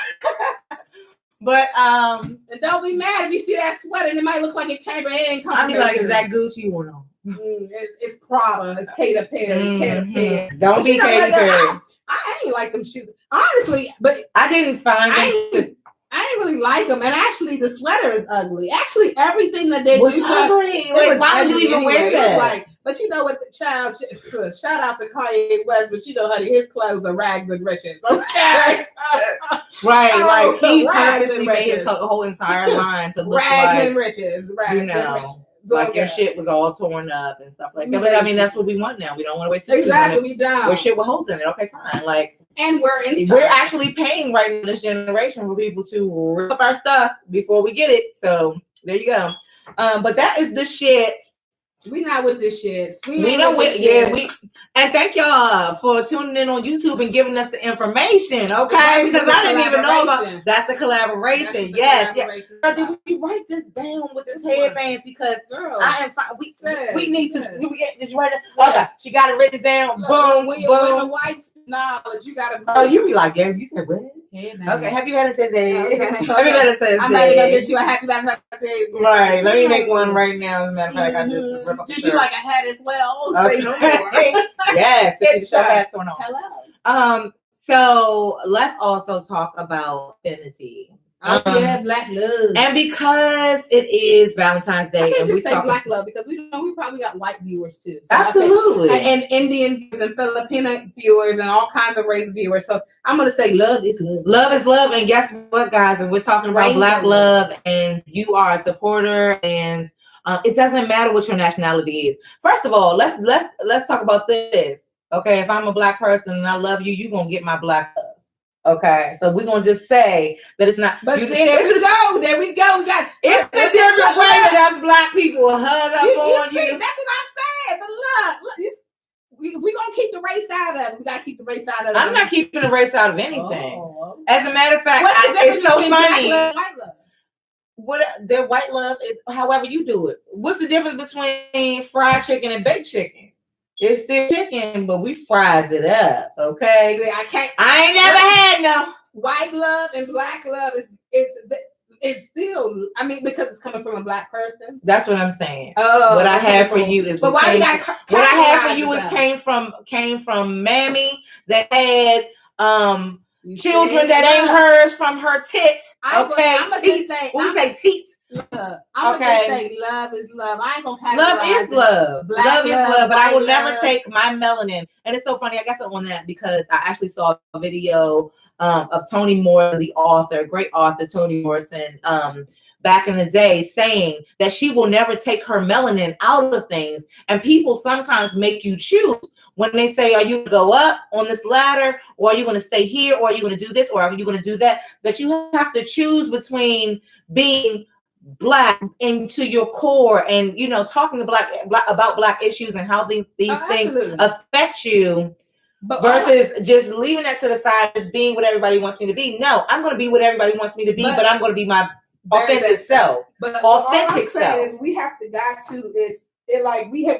But and don't be mad if you see that sweater and it might look like it came in. I be like, is that Gucci or no? It's Prada. It's Katy Perry. Don't be Katy Perry. I ain't like them shoes, honestly. But I didn't find them. I ain't really like them, and actually, the sweater is ugly. Actually, everything that they was ugly. Why would you even wear that? But you know what, the child. Shout out to Kanye West, but you know, honey, his clothes are rags and riches. Okay, right. Like he purposely made his whole entire line to look rags and riches. Rags and riches. Like your shit was all torn up and stuff like that. But I mean, that's what we want now. We don't want to waste exactly. We don't. Wear shit with holes in it. Okay, fine. Like, and we're actually paying right in this generation for people to rip up our stuff before we get it. So there you go. But that is the shit. We not with this shit. We don't with and thank y'all for tuning in on YouTube and giving us the information, okay? Because I didn't even know about that's the collaboration. Yes. Did we write this down with this headbands? Because girl, I am fine. We need to. Did you write it? Okay, she got it written down. Boom, when the wife's knowledge, you gotta. Oh, you be like, yeah. You said what? Okay, happy Valentine's Day. Happy Valentine's Day. I'm about to go get you a happy Valentine's Day. Right. Let me make one right now. As a matter of fact, I just rip up the shirt. You like a hat as well? Okay. Say no more. Yes, it's show hats or not. Hello. So let's also talk about affinity. Black love. And because it is Valentine's Day, I can't and just say black love because we probably got white viewers too. So absolutely. And Indian viewers and Filipino viewers and all kinds of race viewers. So I'm gonna say love is love. Love is love. And guess what, guys? And we're talking about black love, and you are a supporter, and it doesn't matter what your nationality is. First of all, let's talk about this. Okay, if I'm a black person and I love you, you're gonna get my black love. Okay, so we're gonna just say that it's not. But see, there we go. We got it's a different way that us black people hug up on you. That's what I'm saying. But look, we're gonna keep the race out of it. We gotta keep the race out of it. I'm not keeping the race out of anything. Oh. As a matter of fact, What's the difference it's so between funny. black love and white love? What their white love is, however you do it. What's the difference between fried chicken and baked chicken? It's still chicken, but we fries it up. Okay. See, I ain't never had no white love and black love it's still, I mean, because it's coming from a black person. That's what I'm saying. Oh, what I have for you is but why we got what I have for you is came from Mammy that had children that ain't hers from her tits. Okay, I'm gonna just say, we say teats. I'm gonna just say love is love. I ain't gonna have love is love. Love is love, but I will never love. take my melanin. And it's so funny. I guess on that because I actually saw a video of Toni Morrison, the author, great author Toni Morrison, back in the day, saying that she will never take her melanin out of things. And people sometimes make you choose when they say, are you going to go up on this ladder, or are you going to stay here, or are you going to do this, or are you going to do that? That you have to choose between being Black into your core and, you know, talking to black about Black issues and how these things affect you. But versus just leaving that to the side, just being what everybody wants me to be. No, I'm going to be what everybody wants me to be, but I'm going to be my authentic self. But authentic all I'm self. saying is we have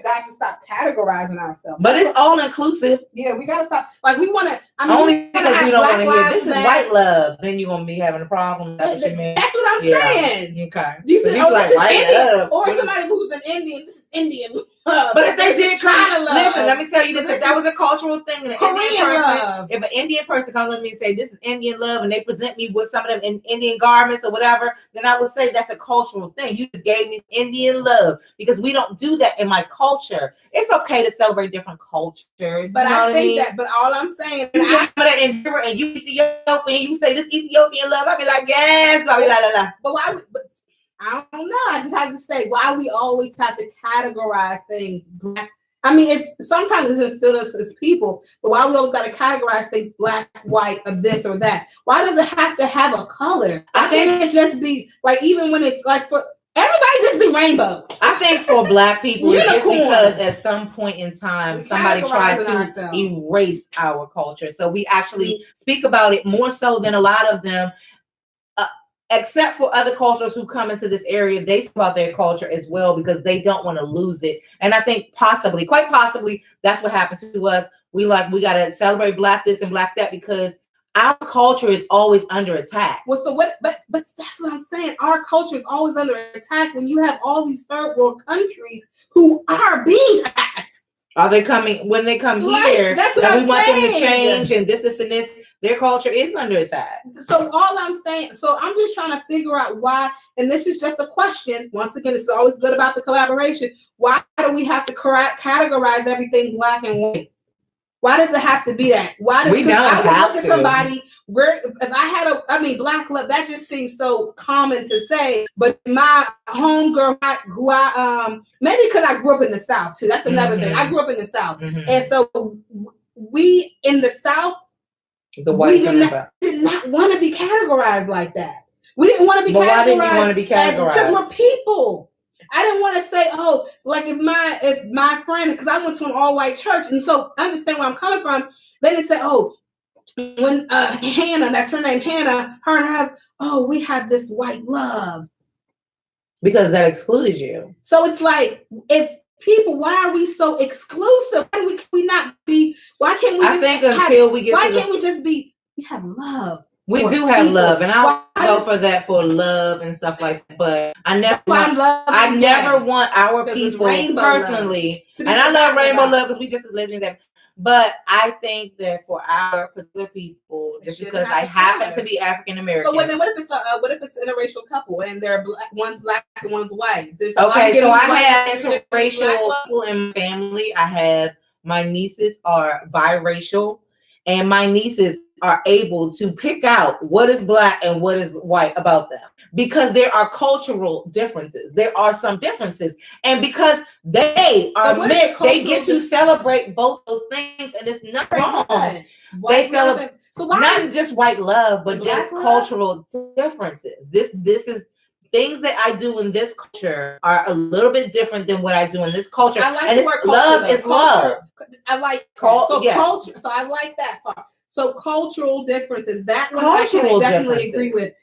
got to stop categorizing ourselves. But it's all inclusive. Yeah, we got to stop. Like we want to. I mean, only because you don't want to hear this is white love, then you're gonna be having a problem. That's what you mean. That's what I'm saying. Okay. You said, oh, this is Indian, love. or somebody who's an Indian. This is Indian love. But if they did try to love, listen, let me tell you this: if that was a cultural thing, and if an Indian person comes to me and say this is Indian love, and they present me with some of them in Indian garments or whatever, then I would say that's a cultural thing. You just gave me Indian love because we don't do that in my culture. It's okay to celebrate different cultures, but you know I think that. But all I'm saying, and you Ethiopian, you say this Ethiopian love, I'll be like, yes, I'll be like. But why? But I don't know. I just have to say, why we always have to categorize things black. I mean, it's sometimes it's instilled us as people, but why we always got to categorize things black, white, of this or that? Why does it have to have a color? Why can't it just be like, even when it's like for everybody, just be rainbow? I think for Black people, it's because at some point in time, somebody tried to erase our culture. So we actually speak about it more so than a lot of them. Except for other cultures who come into this area, they speak about their culture as well because they don't want to lose it. And I think quite possibly, that's what happened to us. We got to celebrate Black this and Black that because our culture is always under attack. Well, so what? But that's what I'm saying. Our culture is always under attack when you have all these third world countries who are being attacked. Are they coming when they come here? That's what I'm we want saying. them to change and this and this. Their culture is under attack. So all I'm saying, so I'm just trying to figure out why, and this is just a question. Once again, it's always good about the collaboration. Why do we have to categorize everything black and white? Why does it have to be that? Why does we don't I would have look to. At somebody if I had black love, that just seems so common to say. But my homegirl, who I maybe because I grew up in the South too. That's another thing. I grew up in the South, and so we in the South. We did not want to be categorized like that. We didn't want to be categorized. Why didn't you want to be categorized? Because we're people. I didn't want to say, oh, like if my friend, because I went to an all-white church, and so understand where I'm coming from. They didn't say, oh, when Hannah, that's her name, Hannah, her and her husband, oh, we had this white love. Because that excluded you. So it's like, it's people, why are we so exclusive? Why can we not be? Why can't we? I think until we get. Why can't we just be? We have love. We do have love, and I'll go for that for love and stuff like that. But I never want our people personally, and I love rainbow love because we just as lesbians. But I think that for our particular people, just because I happen to be African American. So then, what if it's an interracial couple and they're one's black and one's white? So I have interracial people in my family. I have my nieces are biracial, and my nieces are able to pick out what is black and what is white about them because there are cultural differences. There are some differences, and because they are mixed, they get to celebrate both those things, and it's not wrong. They celebrate not just white love, but just cultural differences. This is things that I do in this culture are a little bit different than what I do in this culture. I like and the word love culture, is love. I like Yes. culture. So I like that part. So cultural differences, that one Cultural I can definitely differences. agree with.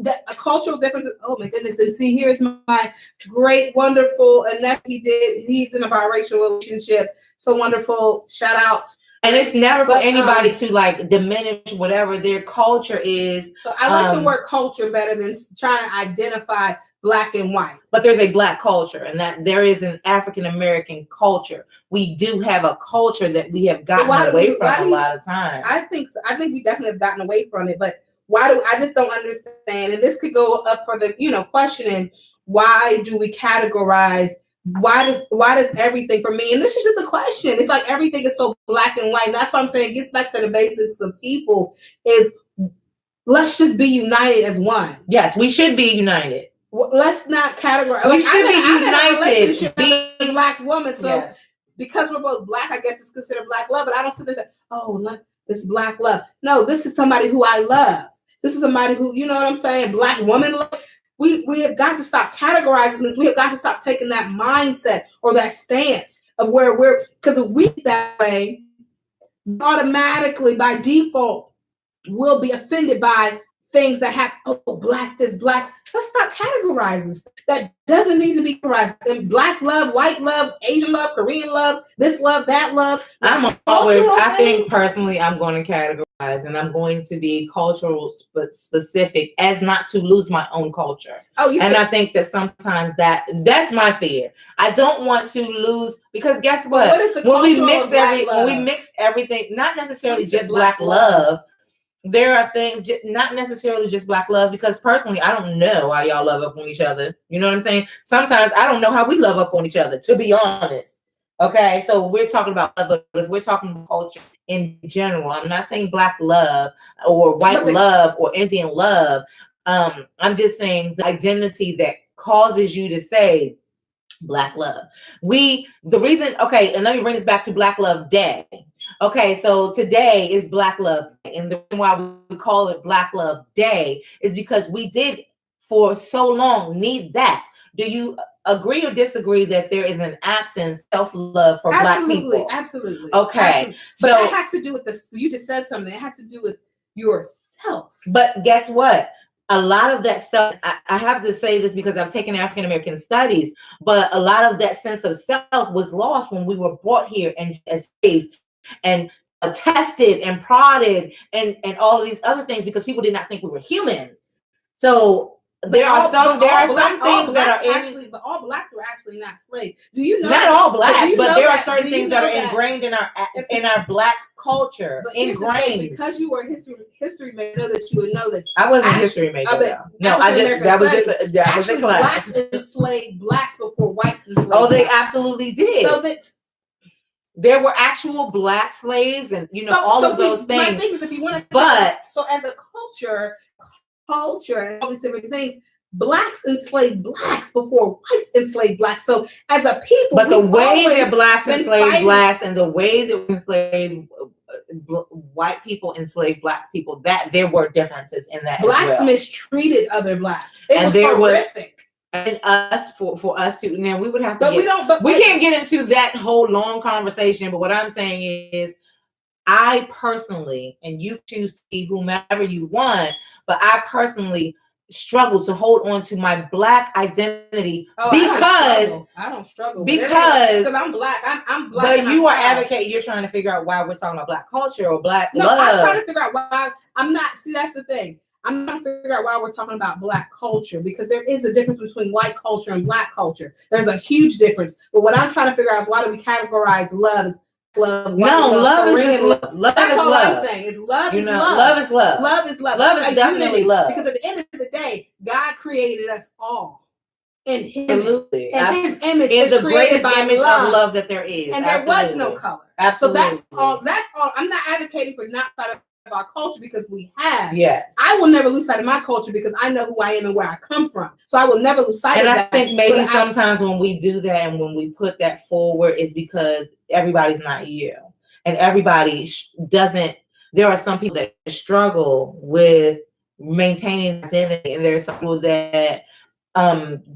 That a cultural differences. Oh my goodness! And see, here's my great, wonderful, and that he's in a biracial relationship. So wonderful! Shout out. And it's never for anybody to like diminish whatever their culture is. So I like the word culture better than trying to identify black and white. But there's a black culture, and that there is an African American culture. We do have a culture that we have gotten away from a lot of times. I think we definitely have gotten away from it, but why do I just don't understand? And this could go up for the questioning, why do we categorize? Why does everything, for me, and this is just a question, it's like everything is so black and white. And that's why I'm saying it gets back to the basics of people is let's just be united as one. Yes, we should be united. Let's not categorize. We should be united. Be a black woman, so because we're both black, I guess it's considered black love. But I don't sit there and say, "Oh, this black love." No, this is somebody who I love. This is somebody who, you know what I'm saying, black woman love. We have got to stop categorizing this. We have got to stop taking that mindset or that stance of where because if we that way, automatically by default will be offended by things that have black this black. Let's stop categorizing. That doesn't need to be categorized. And black love, white love, Asian love, Korean love, this love, that love. I think personally I'm going to categorize, and I'm going to be cultural specific as not to lose my own culture. I think that sometimes that's my fear. I don't want to lose, because guess what? When we mix everything, not necessarily just black love. There are things, not necessarily just black love, because personally, I don't know how y'all love up on each other. You know what I'm saying? Sometimes I don't know how we love up on each other, to be honest. Okay, so we're talking about love, but if we're talking about culture in general, I'm not saying black love or white love or Indian love. I'm just saying the identity that causes you to say black love. And let me bring this back to Black Love Day. Okay, so today is Black Love Day, and the reason why we call it Black Love Day is because we did for so long need that. Do you agree or disagree that there is an absence of self-love for black people? Absolutely. Okay. Absolutely. But that has to do with you just said something. It has to do with yourself. But guess what? A lot of that self, I have to say this because I've taken African American studies, but a lot of that sense of self was lost when we were brought here and as slaves and tested and prodded and all of these other things, because people did not think we were human. So there are some things that are actually, but all blacks were actually not slaves. Do you know? Not all blacks, but there are certain things that are ingrained in our black culture. Ingrained. Because you were a history major, that you would know that. I wasn't a history major. That was a class. Blacks enslaved blacks before whites enslaved. Oh, they absolutely did. So that there were actual black slaves, and all of those things. My thing is, if you want to, so as a culture, and all these different things, blacks enslaved blacks before whites enslaved blacks. So as a people, but the way that blacks enslaved blacks and the way that enslaved white people enslaved black people, that there were differences in that. Blacks mistreated other blacks. It was horrific. And us for us to now, we would have to. But we can't get into that whole long conversation. But what I'm saying is, I personally, and you choose to be whomever you want, but I personally struggle to hold on to my black identity because I don't struggle because I'm black. I'm black. But you are advocating. You're trying to figure out why we're talking about black culture or black love. I'm trying to figure out why I'm not. See, that's the thing. I'm not trying to figure out why we're talking about black culture, because there is a difference between white culture and black culture. There's a huge difference. But what I'm trying to figure out is, why do we categorize love as love? Love is love. Love That's is all love. I'm saying is love is love. Love is love. Love is love. Love is definitely love. Because at the end of the day, God created us all in Him. Absolutely. And His image is the greatest image of love that there is. And there was no color. Absolutely. So that's all. I'm not advocating for not of our culture, because we have. Yes. I will never lose sight of my culture, because I know who I am and where I come from. So I will never lose sight of that. And I think maybe sometimes when we do that and when we put that forward, is because everybody's not you. And everybody doesn't. There are some people that struggle with maintaining identity, and there are some people that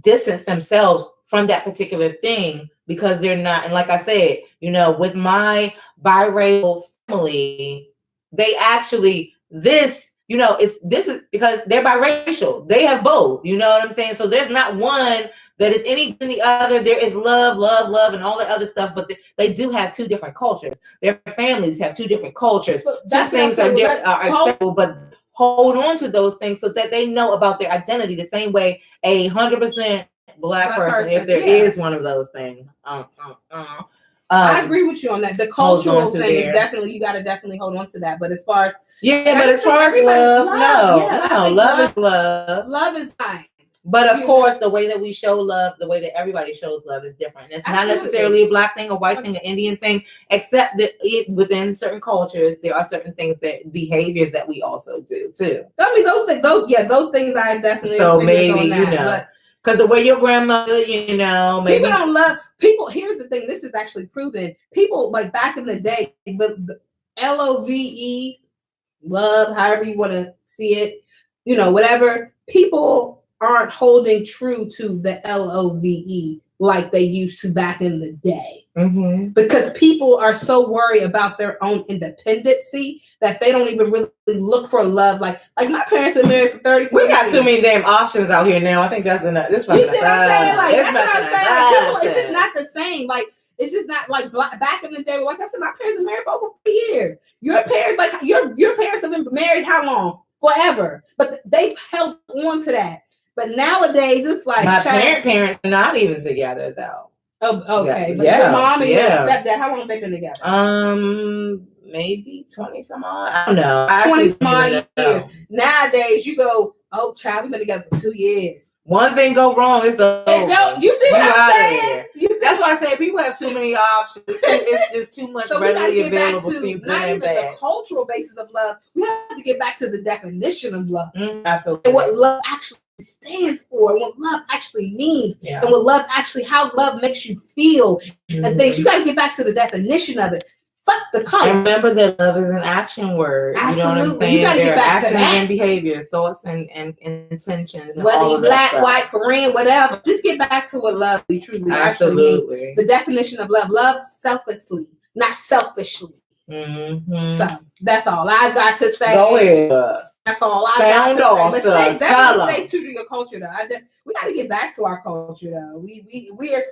distance themselves from that particular thing because they're not. And like I said, you know, with my biracial family, they actually, this is because they're biracial. They have both, you know what I'm saying? So there's not one that is any than the other. There is love, and all that other stuff, but they do have two different cultures. Their families have two different cultures. So two things are acceptable, but hold on to those things so that they know about their identity the same way 100% black person, if there is one of those things. I agree with you on that. The cultural thing is definitely, you got to definitely hold on to that. But as far as love, love is love. Love is fine. But of course, the way that we show love, the way that everybody shows love is different. It's not necessarily a black thing, a white thing, an Indian thing, except that within certain cultures, there are certain things behaviors that we also do too. I mean, those things I definitely. So maybe because the way your grandmother, maybe people don't love people. Here's the thing: this is actually proven. People like back in the day, the LOVE, love, however you want to see it, whatever. People aren't holding true to the LOVE like they used to back in the day. Mm-hmm. Because people are so worried about their own independency that they don't even really look for love. Like my parents been married for 30 years. We got too many damn options out here now. I think that's enough. This you see what I'm saying? Like, that's what I'm saying. It's just not the same. Like, it's just not like back in the day. Like I said, my parents been married for over 4 years. Your parents, like your parents have been married how long? Forever. But they've held on to that. But nowadays, it's like my parents are not even together though. Oh, okay. Yeah. But your mom and your stepdad, how long have they been together? Maybe 20 some odd. I don't know. 20 some odd years. Nowadays, you go, oh, child, we've been together for 2 years. One thing go wrong, it's over. You see what I'm saying? That's why I say people have too many options. It's just too much readily available to you. Not even the cultural basis of love. We have to get back to the definition of love. Absolutely. And what love actually stands for, and what love actually means, and what love actually, how love makes you feel, and things. You got to get back to the definition of it. Fuck the color. And remember that love is an action word. Absolutely. You know what I'm saying? You got to get back to that. And behaviors, thoughts and intentions. And whether you black, white, Korean, whatever. Just get back to what love truly actually means. The definition of love. Love selflessly, not selfishly. Mm-hmm. So that's all I've got to say. Go ahead. That's all I got to say. But stay true to your culture, though. We got to get back to our culture, though. We as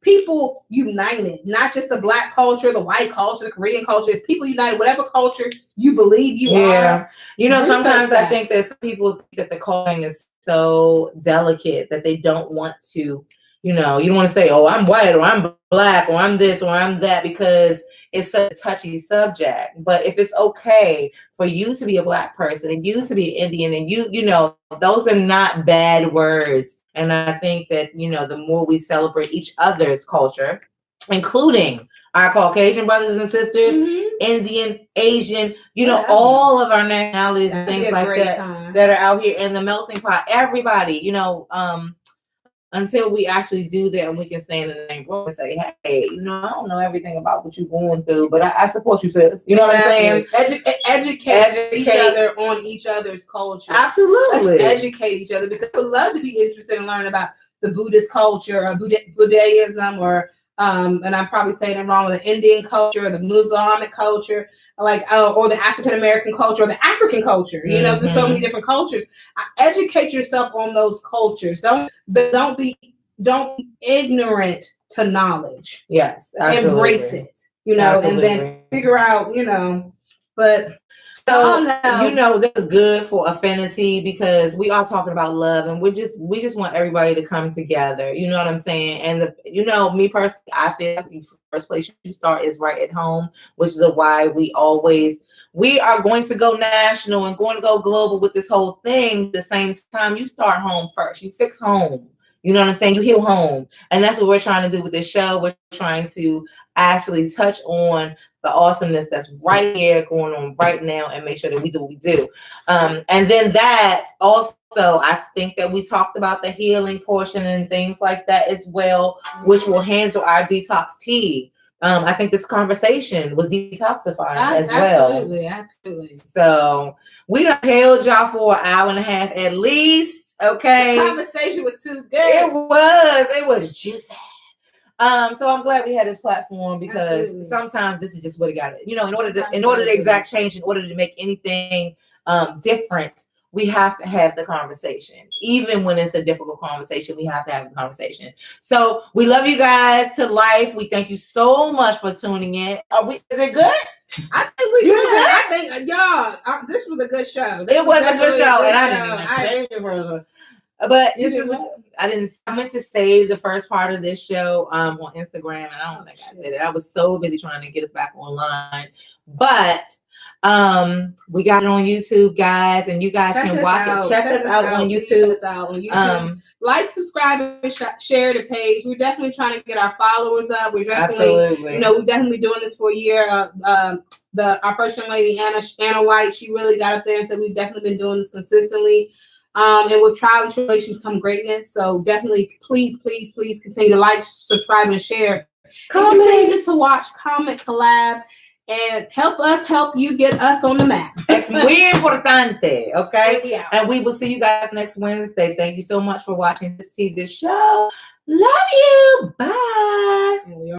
people united, not just the black culture, the white culture, the Korean culture. It's people united. Whatever culture you believe you are. Sometimes I think that some people think that the calling is so delicate that they don't want to. You don't want to say, oh, I'm white or I'm black or I'm this or I'm that, because it's such a touchy subject. But if it's okay for you to be a black person and you to be Indian and those are not bad words. And I think that, the more we celebrate each other's culture, including our Caucasian brothers and sisters, Indian, Asian, all of our nationalities and things like that that are out here in the melting pot, everybody, until we actually do that and we can stand in the name and say, hey, I don't know everything about what you're going through, but I support you, sis. You know what I'm saying? Educate each other on each other's culture. Absolutely. Let's educate each other, because I would love to be interested in learning about the Buddhist culture or Buddhism or, and I'm probably saying it wrong, the Indian culture, or the Muslimic culture, or the African American culture, or the African culture. There's so many different cultures. Educate yourself on those cultures. Don't be ignorant to knowledge. Yes, absolutely. Embrace it. And then figure out. But. So this is good for affinity, because we are talking about love, and we just want everybody to come together. You know what I'm saying? And me personally, I feel like the first place you start is right at home, which is why we are going to go national and going to go global with this whole thing. At the same time, you start home first. You fix home. You know what I'm saying? You heal home. And that's what we're trying to do with this show. We're trying to actually touch on the awesomeness that's right here going on right now and make sure that we do what we do. And then that also, I think that we talked about the healing portion and things like that as well, which will handle our detox tea. I think this conversation was detoxifying as well. Absolutely. So we done held y'all for an hour and a half at least. Okay. The conversation was too good. It was juicy. So I'm glad we had this platform because Absolutely. sometimes this is just what it got. You know, in order to exact change, in order to make anything different, we have to have the conversation. Even when it's a difficult conversation, we have to have the conversation. So we love you guys to life. We thank you so much for tuning in. Is it good? I think we good. I think y'all, this was a good show. It was a good show, and I didn't even say it further. But I meant to save the first part of this show on Instagram, and I don't think I did it. I was so busy trying to get us back online. But we got it on YouTube, guys, and you guys can watch it. Check us out on YouTube. Like, subscribe, and share the page. We're definitely trying to get our followers up. We're definitely, we've definitely been doing this for a year. Our first young lady, Anna White, she really got up there and said we've definitely been doing this consistently. And with trial and tribulations come greatness. So definitely, please continue to like, subscribe, and share. And continue just to watch, comment, collab, and help us help you get us on the map. It's muy importante, okay? And we will see you guys next Wednesday. Thank you so much for watching SipsTea, this show. Love you. Bye.